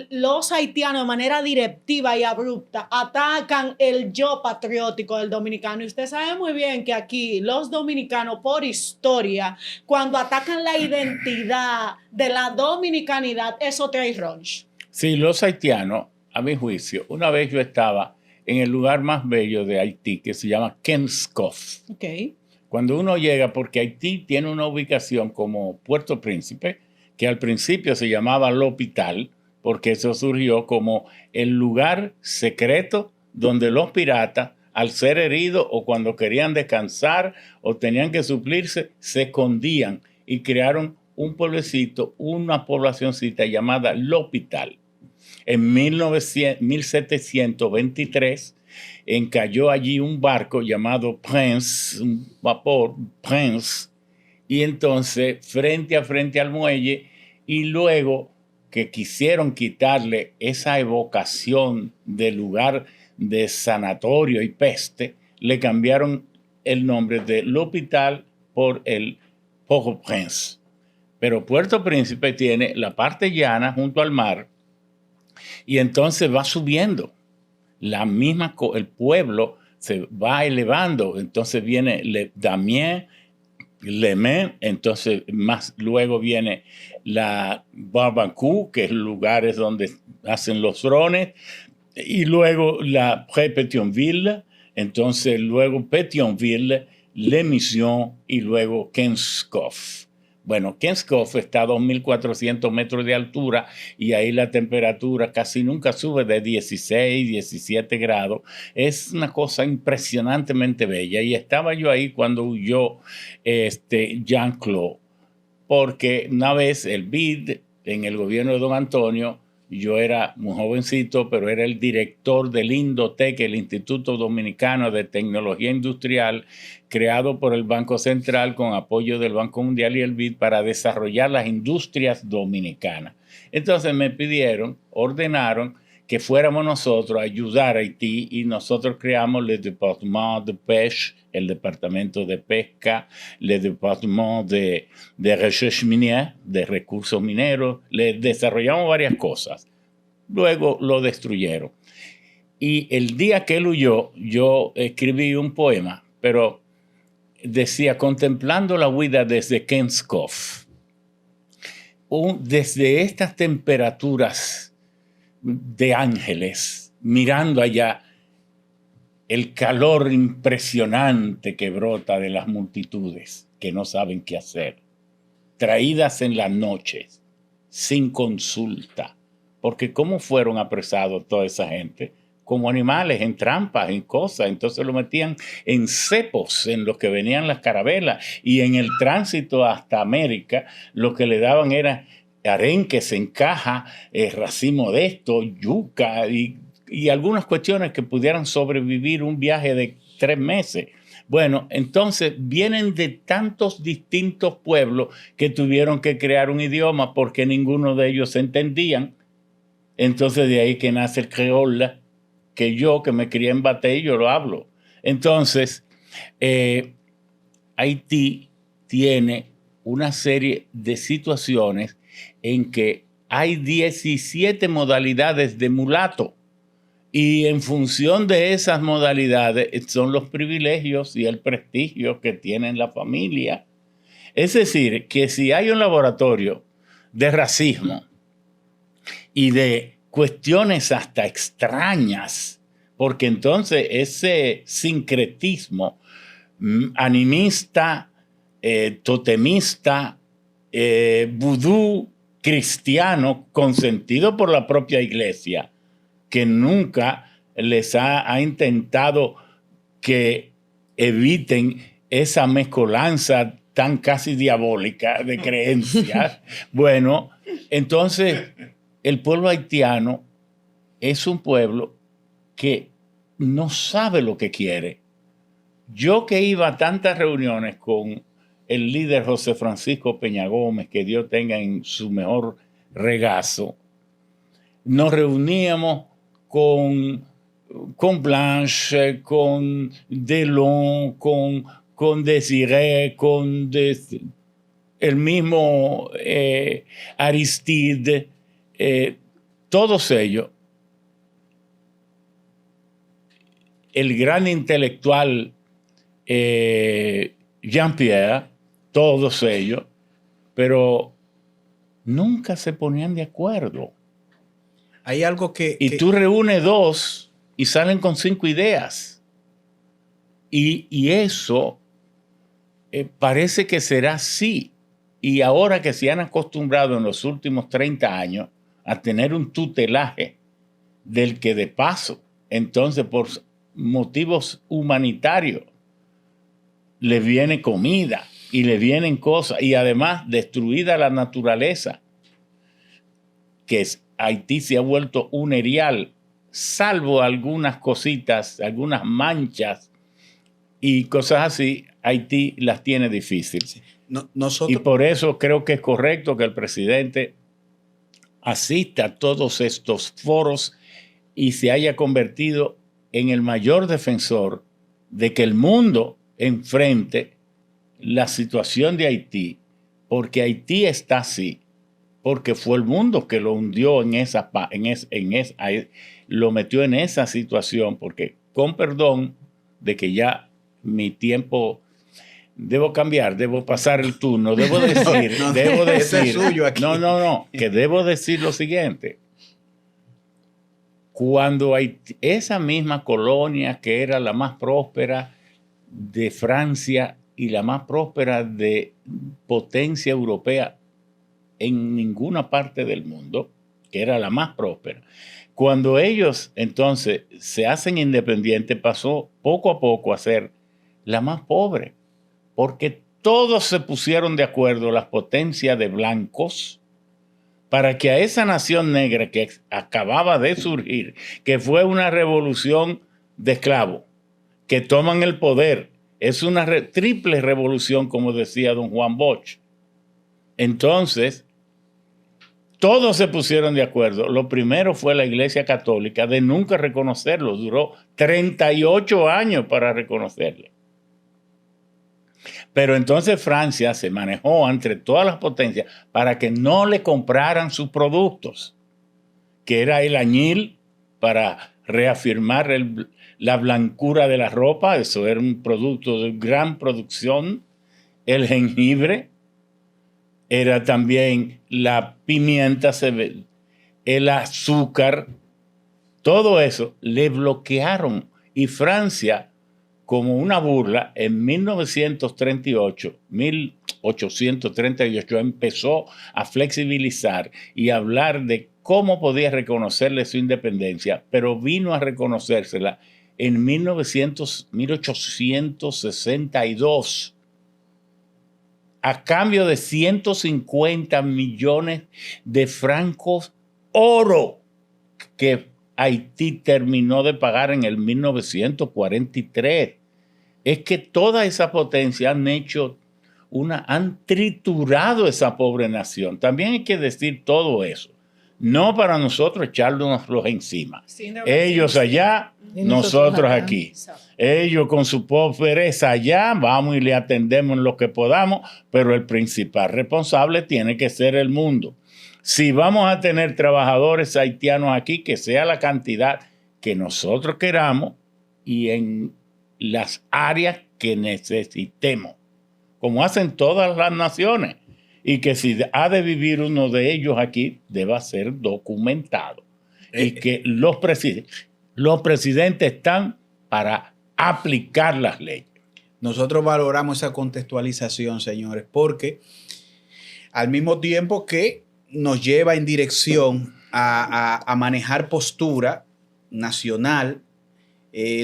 los haitianos de manera directiva y abrupta atacan el yo patriótico del dominicano, y usted sabe muy bien que aquí los dominicanos por historia, cuando atacan la identidad de la dominicanidad, eso trae ronch. Sí, los haitianos, a mi juicio, una vez yo estaba en el lugar más bello de Haití, que se llama Kenskoff. Okay. Cuando uno llega, porque Haití tiene una ubicación como Puerto Príncipe, que al principio se llamaba L'Hôpital, porque eso surgió como el lugar secreto donde los piratas, al ser heridos o cuando querían descansar o tenían que suplirse, se escondían y crearon un pueblecito, una poblacioncita llamada L'Hôpital. En 1723 encalló allí un barco llamado Prince, un vapor Prince, y entonces frente a frente al muelle, y luego que quisieron quitarle esa evocación de lugar de sanatorio y peste, le cambiaron el nombre de L'Hôpital por el Port-au-Prince. Pero Puerto Príncipe tiene la parte llana junto al mar, y entonces va subiendo. El pueblo se va elevando. Entonces viene Damiens, Le Mans, entonces más luego viene la Barbancourt, que es lugares donde hacen los drones, y luego la Pré-Pétionville, entonces luego Pétionville, Le Mission y luego Kenskov. Bueno, Kenskov está a 2.400 metros de altura y ahí la temperatura casi nunca sube de 16, 17 grados. Es una cosa impresionantemente bella. Y estaba yo ahí cuando huyó Jean-Claude, porque una vez el BID en el gobierno de don Antonio, yo era muy jovencito, pero era el director del Indotec, el Instituto Dominicano de Tecnología Industrial, creado por el Banco Central con apoyo del Banco Mundial y el BID para desarrollar las industrias dominicanas. Entonces me ordenaron que fuéramos nosotros a ayudar a Haití y nosotros creamos el Departement de Pêche, el Departamento de Pesca, el Departement de Recherche Minière, de recursos mineros, le desarrollamos varias cosas. Luego lo destruyeron. Y el día que él huyó, yo escribí un poema, pero decía, contemplando la huida desde Kenskov, desde estas temperaturas de ángeles, mirando allá el calor impresionante que brota de las multitudes que no saben qué hacer, traídas en las noches, sin consulta, porque ¿cómo fueron apresados toda esa gente? Como animales, en trampas, en cosas. Entonces lo metían en cepos en los que venían las carabelas, y en el tránsito hasta América lo que le daban era arenques en caja, racimo de esto, yuca y algunas cuestiones que pudieran sobrevivir un viaje de 3 meses. Bueno, entonces vienen de tantos distintos pueblos que tuvieron que crear un idioma porque ninguno de ellos se entendían. Entonces de ahí que nace el creola, que yo, que me crié en Batey, yo lo hablo. Entonces, Haití tiene una serie de situaciones en que hay 17 modalidades de mulato, y en función de esas modalidades son los privilegios y el prestigio que tiene la familia. Es decir, que si hay un laboratorio de racismo y de cuestiones hasta extrañas, porque entonces ese sincretismo animista, totemista, vudú cristiano, consentido por la propia iglesia, que nunca les ha intentado que eviten esa mezcolanza tan casi diabólica de creencias. Bueno, entonces el pueblo haitiano es un pueblo que no sabe lo que quiere. Yo que iba a tantas reuniones con el líder José Francisco Peña Gómez, que Dios tenga en su mejor regazo, nos reuníamos con Blanche, con Delon, con Desiré, el mismo Aristide, todos ellos. El gran intelectual Jean-Pierre, todos ellos, pero nunca se ponían de acuerdo. Hay algo que... Y tú reúnes 2 y salen con 5 ideas. Y eso parece que será así. Y ahora que se han acostumbrado en los últimos 30 años a tener un tutelaje del que de paso, entonces por motivos humanitarios, le viene comida y le vienen cosas, y además destruida la naturaleza, que Haití se ha vuelto un erial, salvo algunas cositas, algunas manchas y cosas así, Haití las tiene difíciles. Y por eso creo que es correcto que el presidente asista a todos estos foros y se haya convertido en el mayor defensor de que el mundo enfrente la situación de Haití, porque Haití está así, porque fue el mundo que lo hundió lo metió en esa situación, porque con perdón de que ya mi tiempo, debo cambiar, debo pasar el turno, debo decir, ese es suyo aquí. que debo decir lo siguiente. Cuando esa misma colonia que era la más próspera de Francia y la más próspera de potencia europea en ninguna parte del mundo, que era la más próspera. Cuando ellos entonces se hacen independientes, pasó poco a poco a ser la más pobre, porque todos se pusieron de acuerdo, las potencias de blancos, para que a esa nación negra que acababa de surgir, que fue una revolución de esclavos, que toman el poder, es una triple revolución, como decía don Juan Bosch. Entonces, todos se pusieron de acuerdo. Lo primero fue la Iglesia Católica de nunca reconocerlo. Duró 38 años para reconocerle. Pero entonces Francia se manejó entre todas las potencias para que no le compraran sus productos, que era el añil para reafirmar la blancura de la ropa. Eso era un producto de gran producción. El jengibre era también la pimienta, el azúcar. Todo eso le bloquearon. Y Francia, como una burla, en 1838, empezó a flexibilizar y a hablar de cómo podía reconocerle su independencia, pero vino a reconocérsela en 1862, a cambio de 150 millones de francos oro, que Haití terminó de pagar en el 1943. Es que toda esa potencia han triturado esa pobre nación. También hay que decir todo eso. No para nosotros echárnoslos encima. Ellos allá, nosotros aquí. Ellos con su pobreza allá, vamos y le atendemos en lo que podamos, pero el principal responsable tiene que ser el mundo. Si vamos a tener trabajadores haitianos aquí, que sea la cantidad que nosotros queramos y en las áreas que necesitemos, como hacen todas las naciones, y que si ha de vivir uno de ellos aquí, deba ser documentado. Y que los presidentes están para aplicar las leyes. Nosotros valoramos esa contextualización, señores, porque al mismo tiempo que nos lleva en dirección a manejar postura nacional,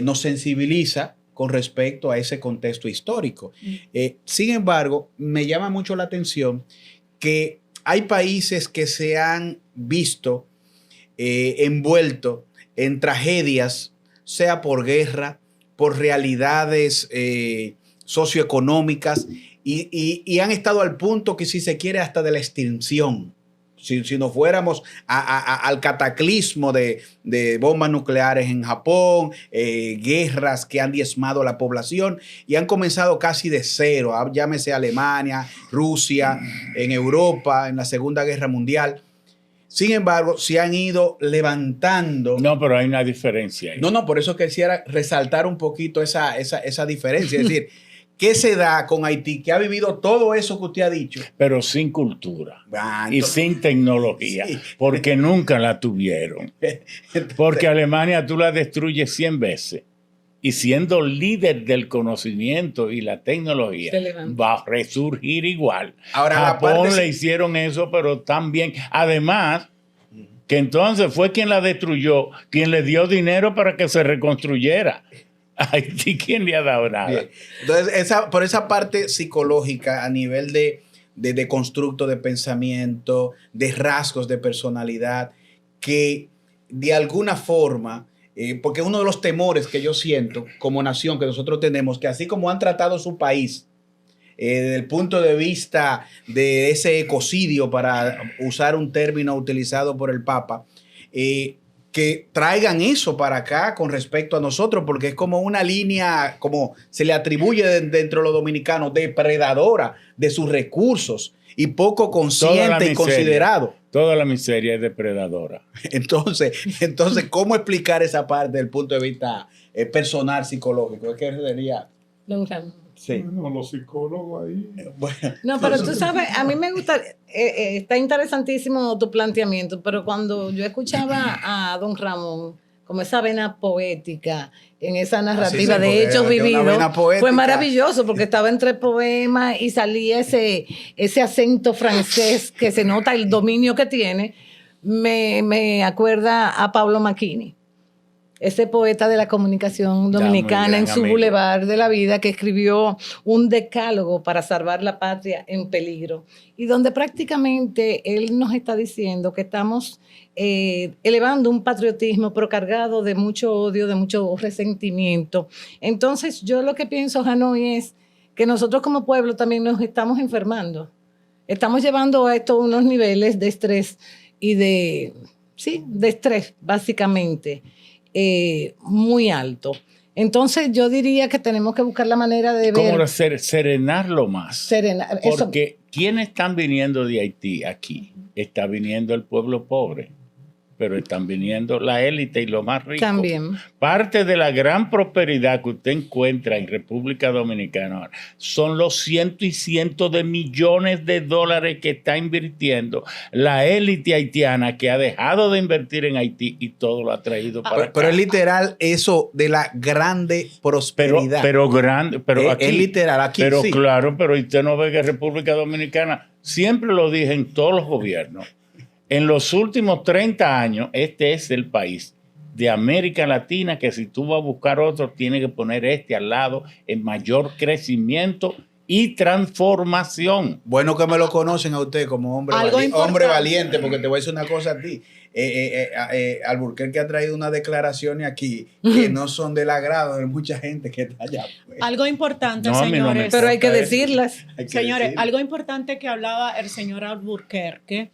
nos sensibiliza con respecto a ese contexto histórico. Sin embargo, me llama mucho la atención que hay países que se han visto envueltos en tragedias, sea por guerra, por realidades socioeconómicas, y han estado al punto que, si se quiere, hasta de la extinción. Si nos fuéramos al cataclismo de bombas nucleares en Japón, guerras que han diezmado a la población y han comenzado casi de cero, llámese Alemania, Rusia, en Europa, en la Segunda Guerra Mundial. Sin embargo, se han ido levantando. No, pero hay una diferencia ahí. No, por eso quisiera resaltar un poquito esa diferencia. Es decir, ¿qué se da con Haití, que ha vivido todo eso que usted ha dicho? Pero sin cultura y sin tecnología, sí, porque nunca la tuvieron. Porque Alemania tú la destruyes 100 veces y siendo líder del conocimiento y la tecnología va a resurgir igual. Ahora, Japón le hicieron eso, pero también, además, que entonces fue quien la destruyó, quien le dio dinero para que se reconstruyera. Haití, ¿quién le ha dado nada? Bien. Entonces, por esa parte psicológica, a nivel de constructo de pensamiento, de rasgos de personalidad, que de alguna forma, porque uno de los temores que yo siento como nación que nosotros tenemos, que así como han tratado su país, desde el punto de vista de ese ecocidio, para usar un término utilizado por el Papa, que traigan eso para acá con respecto a nosotros, porque es como una línea, como se le atribuye dentro de los dominicanos, depredadora de sus recursos y poco consciente y considerado. Toda la miseria es depredadora. Entonces, ¿cómo explicar esa parte desde el punto de vista personal, psicológico? ¿Qué sería? Sí. Bueno, los psicólogos ahí. Bueno. No, pero tú sabes, a mí me gusta, está interesantísimo tu planteamiento, pero cuando yo escuchaba a don Ramón como esa vena poética en esa narrativa sí, de hechos vividos, fue maravilloso porque estaba entre poemas y salía ese acento francés que se nota el dominio que tiene. Me acuerda a Pablo Macchini, ese poeta de la comunicación dominicana en su Boulevard de la Vida, que escribió un decálogo para salvar la patria en peligro, y donde prácticamente él nos está diciendo que estamos elevando un patriotismo pero cargado de mucho odio, de mucho resentimiento. Entonces yo lo que pienso, Hanoi, es que nosotros como pueblo también nos estamos enfermando. Estamos llevando a esto unos niveles de estrés y de estrés, básicamente, muy alto. Entonces yo diría que tenemos que buscar la manera de ver... ¿Cómo serenarlo más? Porque ¿quiénes están viniendo de Haití aquí? Está viniendo el pueblo pobre, pero están viniendo la élite y los más ricos. También. Parte de la gran prosperidad que usted encuentra en República Dominicana son los cientos y cientos de millones de dólares que está invirtiendo la élite haitiana, que ha dejado de invertir en Haití y todo lo ha traído para acá. Pero es literal eso de la grande prosperidad. Pero aquí, es literal aquí. Pero sí. claro, pero usted no ve que República Dominicana, siempre lo dije en todos los gobiernos, en los últimos 30 años, este es el país de América Latina que si tú vas a buscar otro, tiene que poner al lado en mayor crecimiento y transformación. Bueno que me lo conocen a usted como hombre valiente, porque te voy a decir una cosa a ti. Alburquerque ha traído unas declaraciones aquí que no son del agrado de mucha gente que está allá. Pues. Algo importante, señores. Pero hay que decirlas. Señores, algo importante que hablaba el señor Alburquerque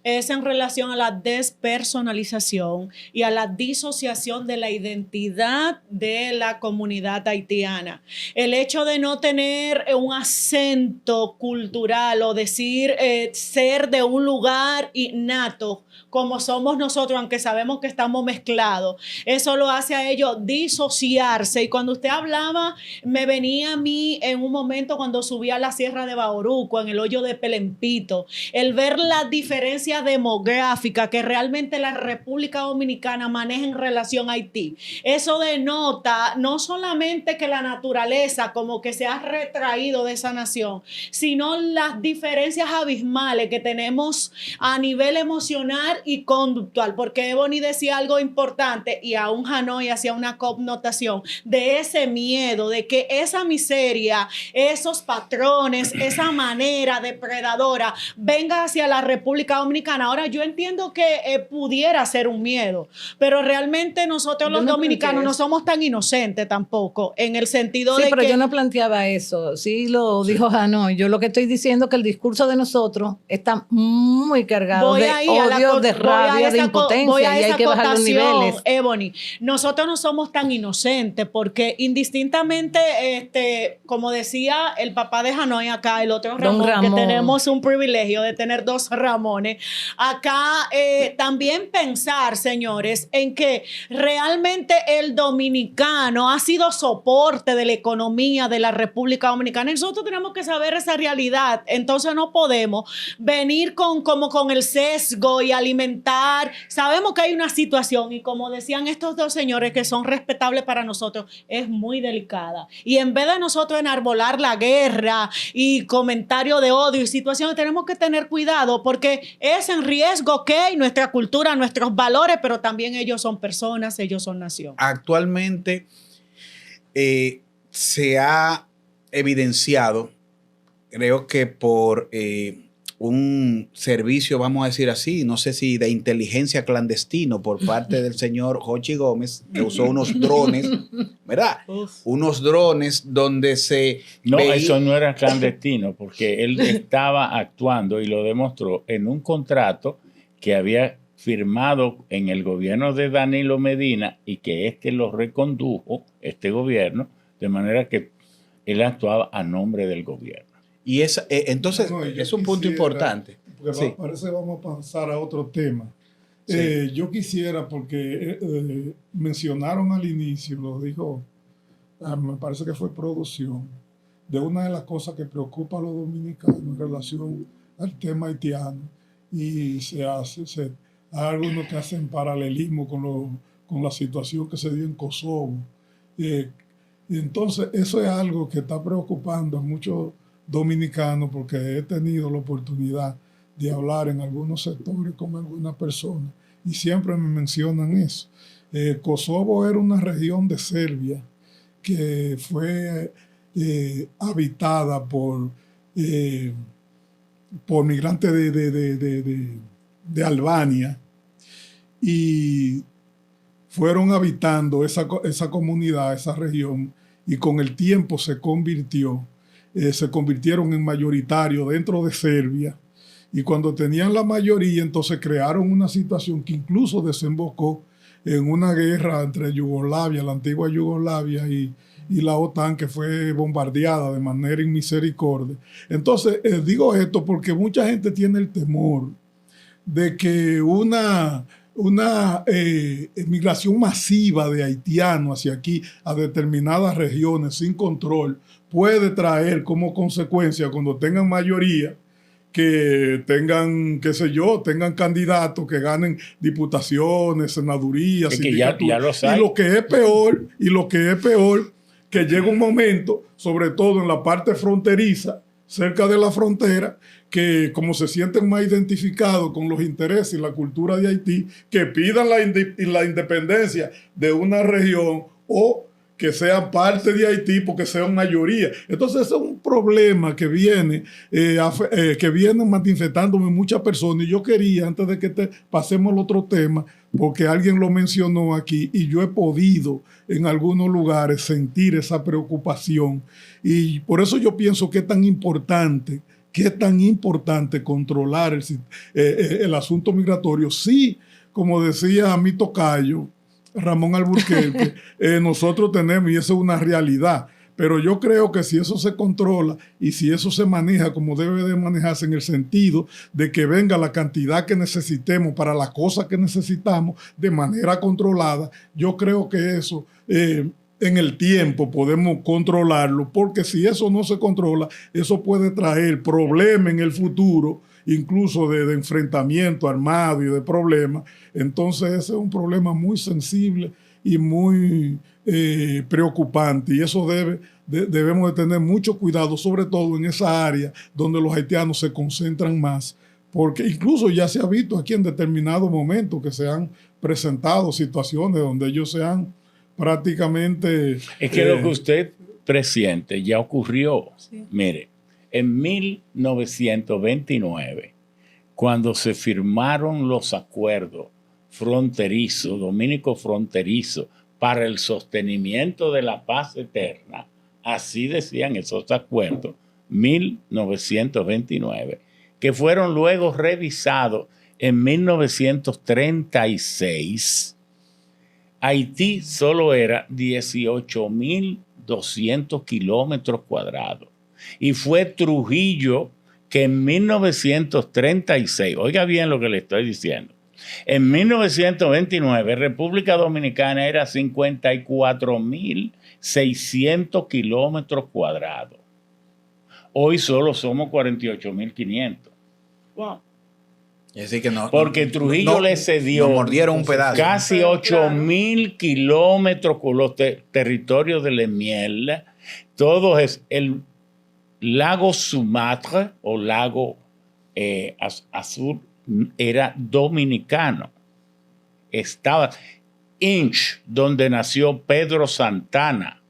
es en relación a la despersonalización y a la disociación de la identidad de la comunidad haitiana. El hecho de no tener un acento cultural o decir ser de un lugar innato como somos nosotros, aunque sabemos que estamos mezclados, eso lo hace a ellos disociarse. Y cuando usted hablaba, me venía a mí en un momento cuando subí a la Sierra de Bauruco, en el hoyo de Pelempito, el ver la diferencia demográfica que realmente la República Dominicana maneja en relación a Haití. Eso denota no solamente que la naturaleza como que se ha retraído de esa nación, sino las diferencias abismales que tenemos a nivel emocional y conductual, porque Ebony decía algo importante y aún Hanoi hacía una connotación de ese miedo, de que esa miseria, esos patrones, esa manera depredadora venga hacia la República Dominicana. Ahora yo entiendo que pudiera ser un miedo, pero realmente nosotros los dominicanos no somos tan inocentes tampoco, en el sentido de que... Sí, pero yo no planteaba eso, sí lo dijo Hanoi. Yo lo que estoy diciendo es que el discurso de nosotros está muy cargado de odio, de rabia, de impotencia, y hay que bajar los niveles. Ebony, nosotros no somos tan inocentes porque indistintamente, como decía el papá de Hanoi acá, el otro Ramón, que tenemos un privilegio de tener dos Ramones, acá también pensar, señores, en que realmente el dominicano ha sido soporte de la economía de la República Dominicana. Nosotros tenemos que saber esa realidad, entonces no podemos venir con el sesgo y alimentar. Sabemos que hay una situación y como decían estos dos señores que son respetables para nosotros, es muy delicada. Y en vez de nosotros enarbolar la guerra y comentarios de odio y situaciones, tenemos que tener cuidado porque es en riesgo que nuestra cultura, nuestros valores, pero también ellos son personas, ellos son nación. Actualmente se ha evidenciado, creo que por... un servicio, vamos a decir así, no sé si de inteligencia clandestino por parte del señor Jochi Gómez, que usó unos drones, ¿verdad? Unos drones donde se... No, eso no era clandestino, porque él estaba actuando y lo demostró en un contrato que había firmado en el gobierno de Danilo Medina y que lo recondujo, este gobierno, de manera que él actuaba a nombre del gobierno. Y entonces es un punto importante. Sí. Parece que vamos a pasar a otro tema. Sí. Yo quisiera, porque mencionaron al inicio, lo dijo, me parece que fue producción, de una de las cosas que preocupa a los dominicanos en relación al tema haitiano. Y hay algunos que hacen paralelismo con con la situación que se dio en Kosovo. Y entonces, eso es algo que está preocupando a muchos dominicanos, porque he tenido la oportunidad de hablar en algunos sectores con algunas personas y siempre me mencionan eso. Kosovo era una región de Serbia que fue habitada por migrantes de Albania, y fueron habitando esa comunidad, esa región, y con el tiempo se convirtieron en mayoritarios dentro de Serbia, y cuando tenían la mayoría, entonces crearon una situación que incluso desembocó en una guerra entre Yugoslavia, la antigua Yugoslavia, y la OTAN, que fue bombardeada de manera inmisericordia. Entonces, digo esto porque mucha gente tiene el temor de que una migración masiva de haitianos hacia aquí a determinadas regiones sin control puede traer como consecuencia, cuando tengan mayoría, que tengan, qué sé yo, tengan candidatos que ganen diputaciones, senadurías, es que ya los hay. Y lo que es peor, que llega un momento, sobre todo en la parte fronteriza, cerca de la frontera, que como se sienten más identificados con los intereses y la cultura de Haití, que pidan la independencia de una región o que sean parte de Haití porque sean mayoría. Entonces ese es un problema que viene manifestándome muchas personas, y yo quería, antes de que pasemos al otro tema, porque alguien lo mencionó aquí y yo he podido en algunos lugares sentir esa preocupación, y por eso yo pienso que es tan importante controlar el asunto migratorio. Sí, como decía mi tocayo Ramón Alburquerque, nosotros tenemos, y eso es una realidad, pero yo creo que si eso se controla y si eso se maneja como debe de manejarse, en el sentido de que venga la cantidad que necesitemos para las cosas que necesitamos de manera controlada, yo creo que eso en el tiempo podemos controlarlo, porque si eso no se controla, eso puede traer problemas en el futuro, incluso de enfrentamiento armado y de problemas. Entonces ese es un problema muy sensible y muy preocupante, y eso debemos de tener mucho cuidado, sobre todo en esa área donde los haitianos se concentran más, porque incluso ya se ha visto aquí en determinados momentos que se han presentado situaciones donde ellos se han prácticamente... Es que lo que usted presiente ya ocurrió. Sí. Mire, en 1929, cuando se firmaron los acuerdos fronterizos, dominicos fronterizos, para el sostenimiento de la paz eterna, así decían esos acuerdos, 1929, que fueron luego revisados en 1936, Haití solo era 18.200 kilómetros cuadrados. Y fue Trujillo que en 1936, oiga bien lo que le estoy diciendo, en 1929 República Dominicana era 54.600 kilómetros cuadrados. Hoy solo somos 48.500. Wow. Es decir que porque Trujillo le cedió mordieron un pedazo. Casi 8.000 kilómetros con los territorios de Lemiel. Todo es el lago Sumatra o lago Azul era dominicano. Estaba Inch, donde nació Pedro Santana.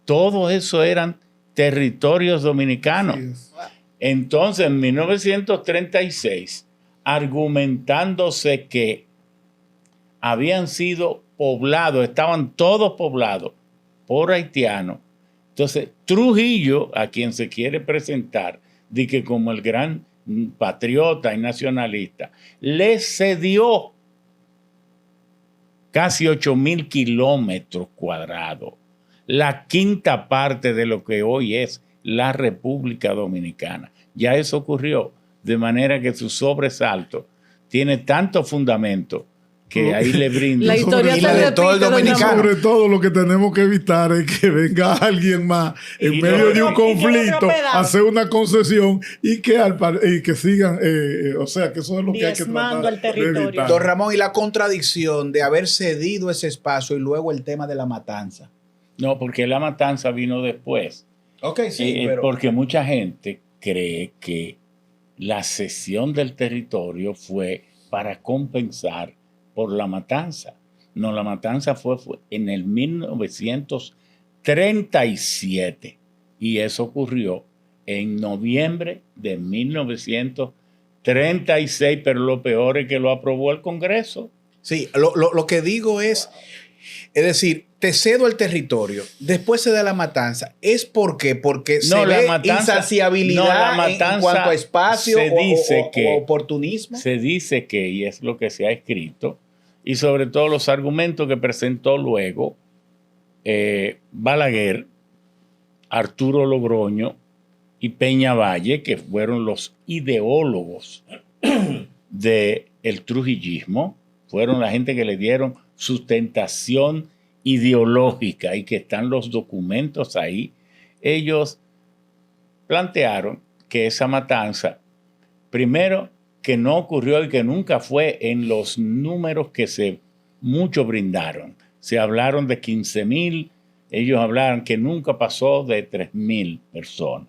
Todo eso eran territorios dominicanos. Entonces, en 1936, argumentándose que habían sido poblados, estaban todos poblados por haitianos. Entonces, Trujillo, a quien se quiere presentar, de que como el gran patriota y nacionalista, le cedió casi 8.000 kilómetros cuadrados, la quinta parte de lo que hoy es la República Dominicana. Ya eso ocurrió, de manera que su sobresalto tiene tanto fundamento que ahí le brindo. La historia Y la de todo el dominicano. Sobre todo lo que tenemos que evitar es que venga alguien más en Y medio no- de un y que conflicto otro pedazo. a hacer una concesión y que sigan, o sea, que eso es lo que hay que Diezmando tratar el territorio. de evitar. Don Ramón, y la contradicción de haber cedido ese espacio y luego el tema de la matanza. No, porque la matanza vino después. Ok, sí, pero... Porque mucha gente cree que la cesión del territorio fue para compensar por la matanza. No, la matanza fue en el 1937 y eso ocurrió en noviembre de 1936, pero lo peor es que lo aprobó el Congreso. Sí, lo que digo es decir, te cedo el territorio, después se da la matanza. ¿Es por qué? Porque No, se la ve matanza- insaciabilidad no, la en matanza cuanto a espacio se dice o que- oportunismo. Se dice que, y es lo que se ha escrito, y sobre todo los argumentos que presentó luego Balaguer, Arturo Logroño y Peña Valle, que fueron los ideólogos del trujillismo, fueron la gente que le dieron sustentación ideológica y que están los documentos ahí. Ellos plantearon que esa matanza, primero, que no ocurrió y que nunca fue en los números que muchos brindaron. Se hablaron de 15,000, ellos hablaron que nunca pasó de 3,000 personas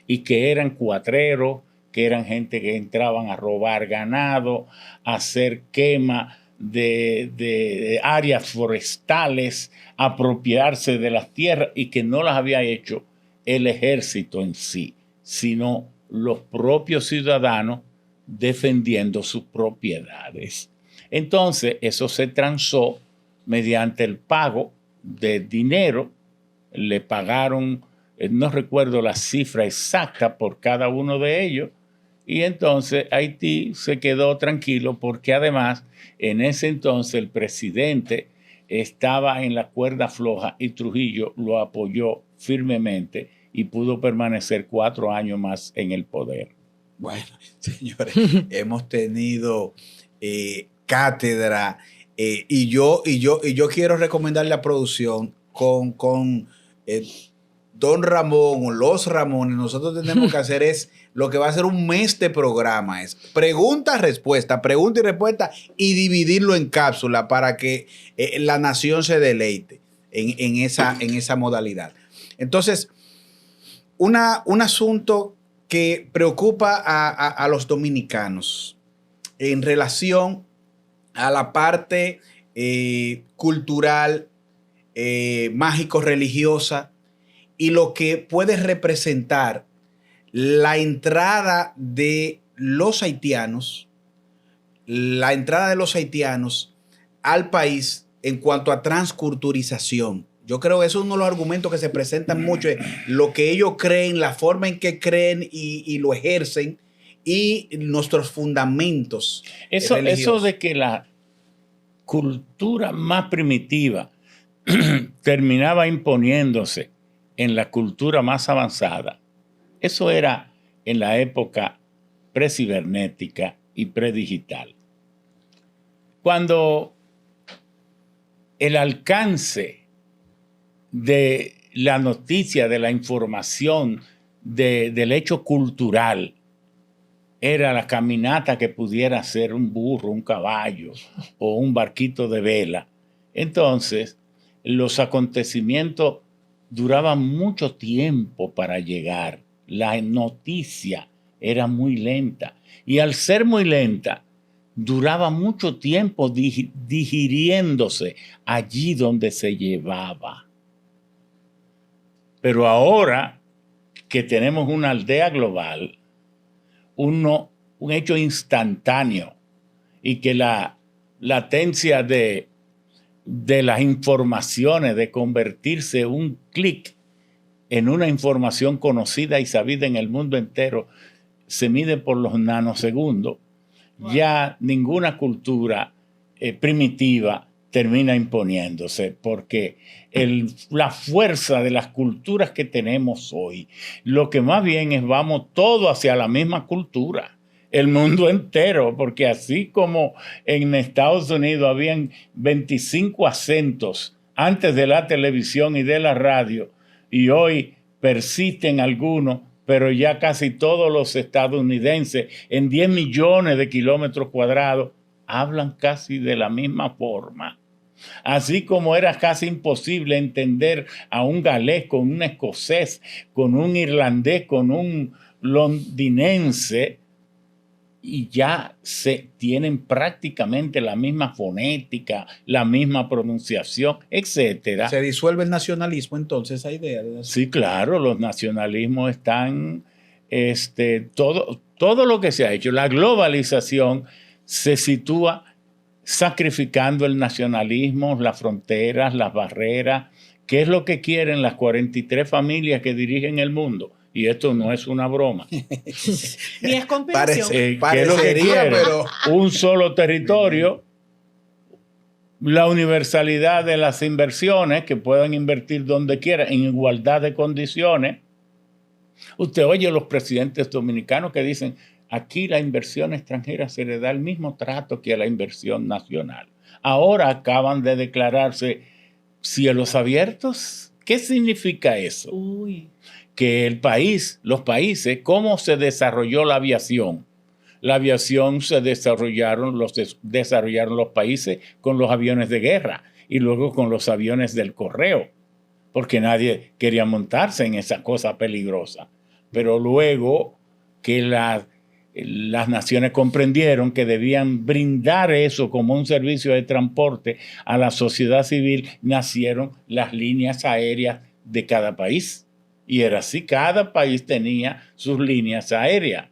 y que eran cuatreros, que eran gente que entraban a robar ganado, a hacer quema de áreas forestales, apropiarse de las tierras y que no las había hecho el ejército en sí, sino los propios ciudadanos defendiendo sus propiedades. Entonces, eso se transó mediante el pago de dinero. Le pagaron, no recuerdo la cifra exacta por cada uno de ellos, y entonces Haití se quedó tranquilo porque además en ese entonces el presidente estaba en la cuerda floja y Trujillo lo apoyó firmemente y pudo permanecer 4 años más en el poder. Bueno, señores, hemos tenido cátedra y yo quiero recomendarle a producción con Don Ramón, los Ramones. Nosotros tenemos que hacer lo que va a ser un mes de programa, es pregunta y respuesta y dividirlo en cápsula para que la nación se deleite en esa modalidad. Entonces, un asunto que preocupa a los dominicanos en relación a la parte cultural, mágico-religiosa y lo que puede representar la entrada de los haitianos al país en cuanto a transculturización. Yo creo que eso es uno de los argumentos que se presentan mucho, lo que ellos creen, la forma en que creen y lo ejercen y nuestros fundamentos Eso religiosos. de que la cultura más primitiva terminaba imponiéndose en la cultura más avanzada, eso era en la época precibernética y predigital. Cuando el alcance de la noticia, de la información, del hecho cultural, era la caminata que pudiera hacer un burro, un caballo o un barquito de vela. Entonces, los acontecimientos duraban mucho tiempo para llegar. La noticia era muy lenta. Y al ser muy lenta, duraba mucho tiempo digiriéndose allí donde se llevaba. Pero ahora que tenemos una aldea global, un hecho instantáneo y que la latencia de las informaciones, de convertirse un clic en una información conocida y sabida en el mundo entero, se mide por los nanosegundos. Wow. Ya ninguna cultura primitiva termina imponiéndose, porque la fuerza de las culturas que tenemos hoy, lo que más bien es vamos todos hacia la misma cultura. el mundo entero, porque así como en Estados Unidos habían 25 acentos antes de la televisión y de la radio, y hoy persisten algunos, pero ya casi todos los estadounidenses en 10 millones de kilómetros cuadrados hablan casi de la misma forma. Así como era casi imposible entender a un galés con un escocés, con un irlandés, con un londinense, y ya se tienen prácticamente la misma fonética, la misma pronunciación, etcétera. ¿Se disuelve el nacionalismo entonces, esa idea? Sí, claro, los nacionalismos están, todo lo que se ha hecho, la globalización se sitúa sacrificando el nacionalismo, las fronteras, las barreras, que es lo que quieren las 43 familias que dirigen el mundo. Y esto no es una broma. Ni es conspiración. ¿Qué es lo que quieren? Pero... un solo territorio, la universalidad de las inversiones, que puedan invertir donde quieran, en igualdad de condiciones. Usted oye a los presidentes dominicanos que dicen, aquí la inversión extranjera se le da el mismo trato que a la inversión nacional. Ahora acaban de declararse cielos abiertos. ¿Qué significa eso? Uy. Que los países, ¿cómo se desarrolló la aviación? La aviación se desarrollaron los países con los aviones de guerra y luego con los aviones del correo, porque nadie quería montarse en esa cosa peligrosa. Pero luego que las naciones comprendieron que debían brindar eso como un servicio de transporte a la sociedad civil, nacieron las líneas aéreas de cada país. Y era así, cada país tenía sus líneas aéreas.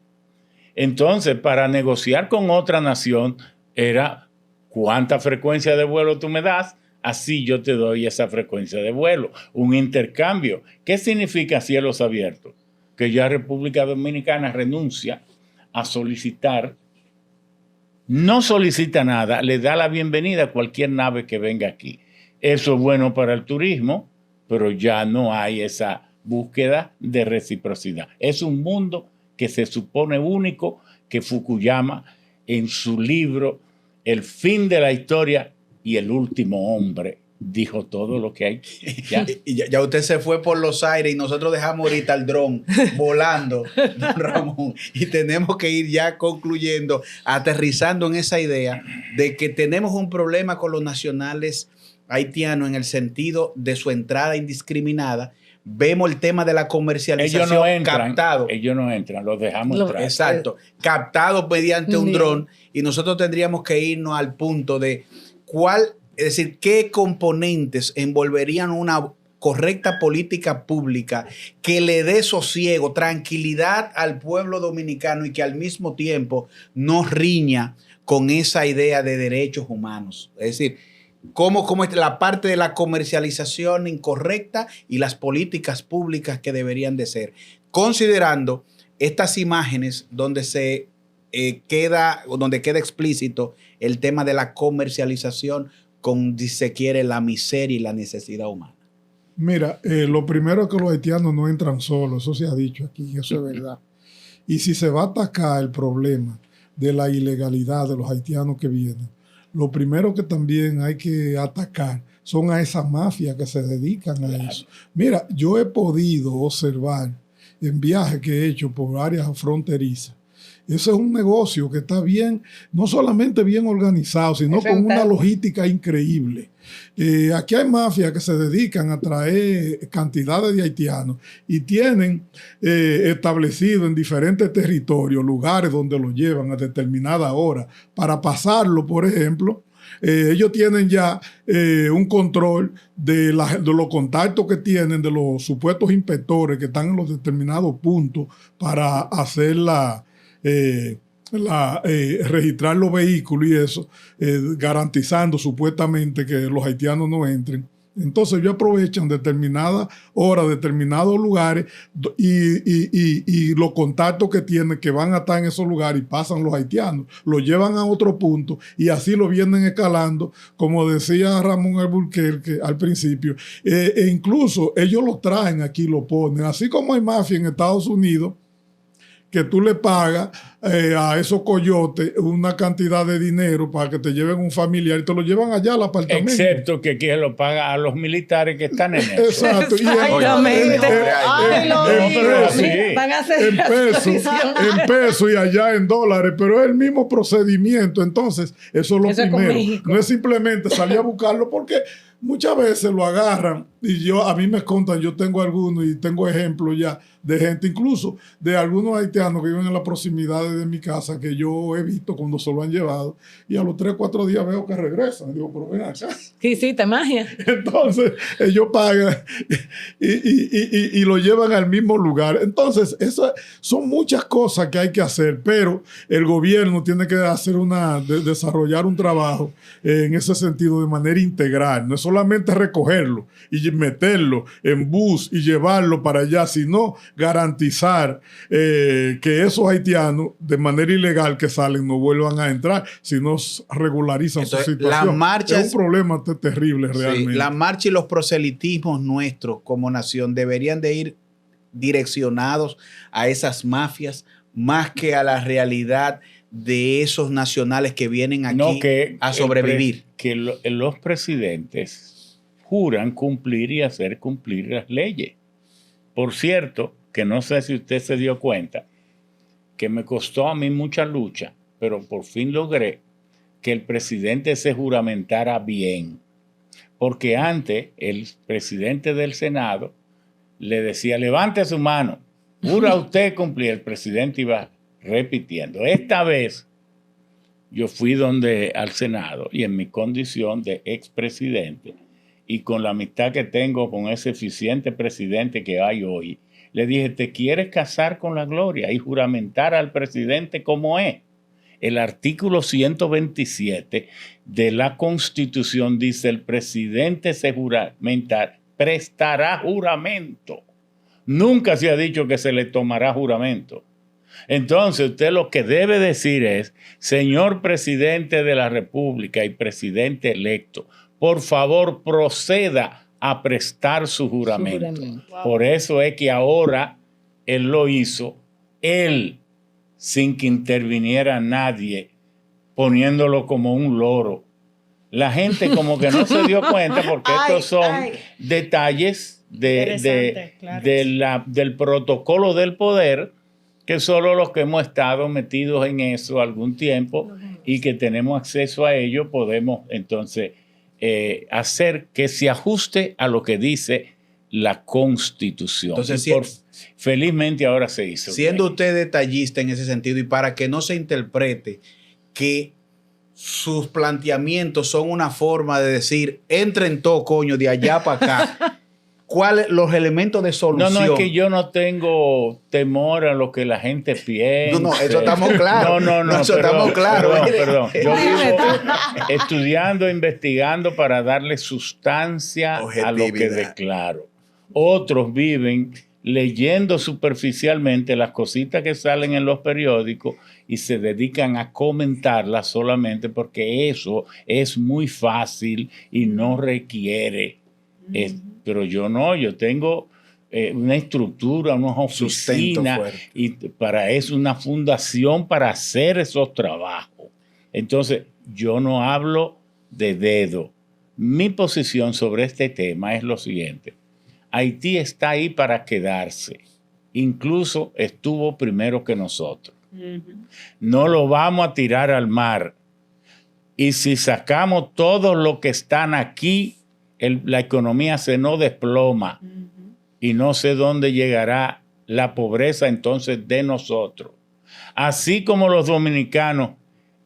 Entonces, para negociar con otra nación, era cuánta frecuencia de vuelo tú me das, así yo te doy esa frecuencia de vuelo. Un intercambio. ¿Qué significa cielos abiertos? Que ya República Dominicana renuncia a solicitar, no solicita nada, le da la bienvenida a cualquier nave que venga aquí. Eso es bueno para el turismo, pero ya no hay esa búsqueda de reciprocidad. Es un mundo que se supone único, que Fukuyama en su libro El fin de la historia y el último hombre dijo todo lo que hay. Ya usted se fue por los aires y nosotros dejamos ahorita el dron volando, don Ramón, y tenemos que ir ya concluyendo, aterrizando en esa idea de que tenemos un problema con los nacionales haitianos en el sentido de su entrada indiscriminada. Vemos el tema de la comercialización. Ellos no entran, captado. Ellos no entran, los dejamos entrar. Exacto, captado mediante un dron, y nosotros tendríamos que irnos al punto de es decir, qué componentes envolverían una correcta política pública que le dé sosiego, tranquilidad al pueblo dominicano y que al mismo tiempo no riña con esa idea de derechos humanos. Es decir, cómo es la parte de la comercialización incorrecta y las políticas públicas que deberían de ser, considerando estas imágenes donde queda explícito el tema de la comercialización con, si se quiere, la miseria y la necesidad humana. Mira, lo primero es que los haitianos no entran solos, eso se ha dicho aquí, eso es verdad. Y si se va a atacar el problema de la ilegalidad de los haitianos que vienen, lo primero que también hay que atacar son a esas mafias que se dedican a eso. Mira, yo he podido observar en viajes que he hecho por áreas fronterizas. Ese es un negocio que está bien, no solamente bien organizado, sino con una logística increíble. Aquí hay mafias que se dedican a traer cantidades de haitianos y tienen establecido en diferentes territorios lugares donde los llevan a determinada hora para pasarlo, por ejemplo. Ellos tienen ya un control de los contactos que tienen de los supuestos inspectores que están en los determinados puntos para hacer registrar los vehículos y eso, garantizando supuestamente que los haitianos no entren. Entonces ellos aprovechan determinadas horas, determinados lugares y los contactos que tienen que van a estar en esos lugares y pasan los haitianos, los llevan a otro punto y así lo vienen escalando, como decía Ramón Alburquerque al principio. E incluso ellos lo traen aquí, lo ponen. Así como hay mafia en Estados Unidos, que tú le pagas a esos coyotes una cantidad de dinero para que te lleven un familiar y te lo llevan allá al apartamento. Excepto que quien lo paga a los militares que están en eso. Exacto. Exactamente. En Van a hacer pesos y allá en dólares, pero es el mismo procedimiento. Entonces, eso es lo primero. No es simplemente salir a buscarlo porque muchas veces lo agarran y a mí me contan, yo tengo algunos y tengo ejemplos ya de gente, incluso de algunos haitianos que viven en las proximidades de mi casa que yo he visto cuando se lo han llevado y a los 3 o 4 días veo que regresan. Digo, pero ven acá. Sí, sí, te magia. Entonces, ellos pagan y lo llevan al mismo lugar. Entonces, son muchas cosas que hay que hacer, pero el gobierno tiene que desarrollar un trabajo en ese sentido de manera integral. No es solamente recogerlo y meterlo en bus y llevarlo para allá, sino garantizar que esos haitianos de manera ilegal que salen no vuelvan a entrar, sino regularizan su situación. Es un problema terrible realmente. Sí, la marcha y los proselitismos nuestros como nación deberían de ir direccionados a esas mafias más que a la realidad de esos nacionales que vienen aquí a sobrevivir. Los presidentes juran cumplir y hacer cumplir las leyes. Por cierto, que no sé si usted se dio cuenta, que me costó a mí mucha lucha, pero por fin logré que el presidente se juramentara bien. Porque antes el presidente del Senado le decía, levante su mano, jura usted cumplir. El presidente iba repitiendo. Esta vez yo fui al Senado y en mi condición de expresidente y con la amistad que tengo con ese eficiente presidente que hay hoy, le dije, ¿te quieres casar con la gloria y juramentar al presidente como es? El artículo 127 de la Constitución dice, el presidente se prestará juramento. Nunca se ha dicho que se le tomará juramento. Entonces, usted lo que debe decir es, señor presidente de la República y presidente electo, por favor proceda a prestar su juramento. Wow. Por eso es que ahora él lo hizo, él, sin que interviniera nadie, poniéndolo como un loro. La gente como que no se dio cuenta porque estos son detalles del protocolo del poder que solo los que hemos estado metidos en eso algún tiempo y que tenemos acceso a ello podemos entonces hacer que se ajuste a lo que dice la Constitución. Entonces, felizmente ahora se hizo. Siendo usted detallista en ese sentido y para que no se interprete que sus planteamientos son una forma de decir, entren todo coño de allá para acá. ¿Cuáles los elementos de solución? No, es que yo no tengo temor a lo que la gente piensa. No, eso estamos claros. No, eso estamos claros. Perdón. Yo vivo estudiando, investigando para darle sustancia a lo que declaro. Otros viven leyendo superficialmente las cositas que salen en los periódicos y se dedican a comentarlas solamente porque eso es muy fácil y no requiere pero yo no, yo tengo una estructura, unas oficinas y para eso una fundación para hacer esos trabajos. Entonces, yo no hablo de dedo. Mi posición sobre este tema es lo siguiente. Haití está ahí para quedarse. Incluso estuvo primero que nosotros. No lo vamos a tirar al mar. Y si sacamos todos los que están aquí, la economía se nos desploma y no sé dónde llegará la pobreza entonces de nosotros. Así como los dominicanos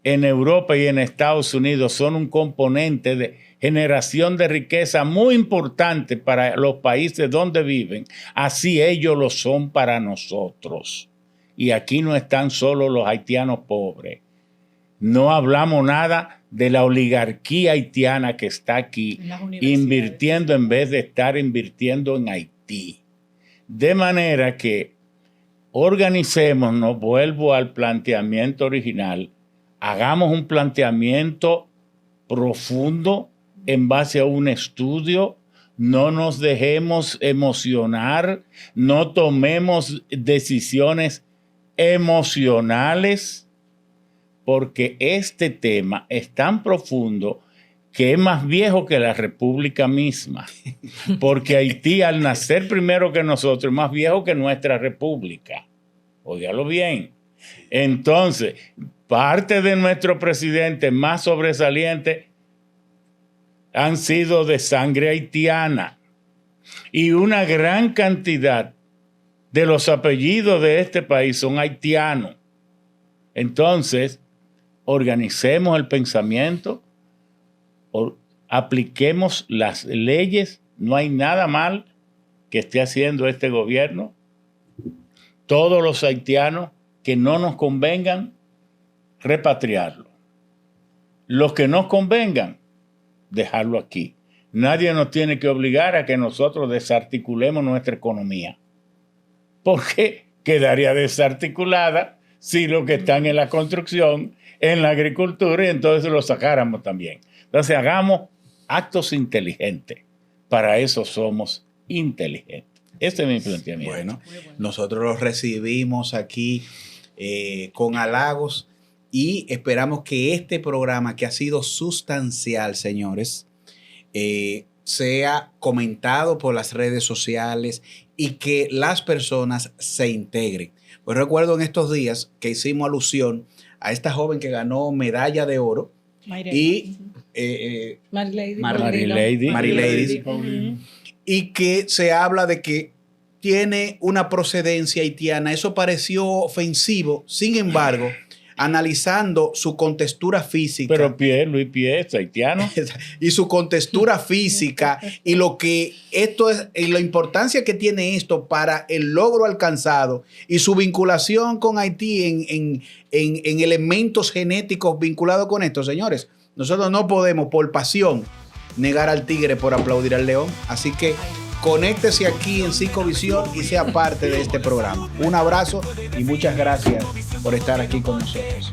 en Europa y en Estados Unidos son un componente de generación de riqueza muy importante para los países donde viven, así ellos lo son para nosotros. Y aquí no están solo los haitianos pobres. No hablamos nada de la oligarquía haitiana que está aquí invirtiendo en vez de estar invirtiendo en Haití. De manera que organicémonos, vuelvo al planteamiento original, hagamos un planteamiento profundo en base a un estudio, no nos dejemos emocionar, no tomemos decisiones emocionales, porque este tema es tan profundo que es más viejo que la República misma, porque Haití, al nacer primero que nosotros, es más viejo que nuestra República. Óigalo bien. Entonces, parte de nuestro presidente más sobresaliente han sido de sangre haitiana, y una gran cantidad de los apellidos de este país son haitianos. Entonces, organicemos el pensamiento, apliquemos las leyes. No hay nada mal que esté haciendo este gobierno. Todos los haitianos que no nos convengan, repatriarlo. Los que nos convengan, dejarlo aquí. Nadie nos tiene que obligar a que nosotros desarticulemos nuestra economía, porque quedaría desarticulada si los que están en la construcción, en la agricultura, y entonces lo sacáramos también. Entonces hagamos actos inteligentes. Para eso somos inteligentes. Ese es mi planteamiento. Bueno, nosotros los recibimos aquí con halagos y esperamos que este programa, que ha sido sustancial, señores, sea comentado por las redes sociales y que las personas se integren. Pues recuerdo en estos días que hicimos alusión a esta joven que ganó medalla de oro y Marilady, y que se habla de que tiene una procedencia haitiana. Eso pareció ofensivo. Sin embargo, analizando su contextura física. Pero Luis Pierre es haitiano. Y su contextura física y lo que esto es, y la importancia que tiene esto para el logro alcanzado y su vinculación con Haití en elementos genéticos vinculados con esto, señores. Nosotros no podemos, por pasión, negar al tigre por aplaudir al león. Así que conéctese aquí en Psicovisión y sea parte de este programa. Un abrazo y muchas gracias por estar aquí con nosotros.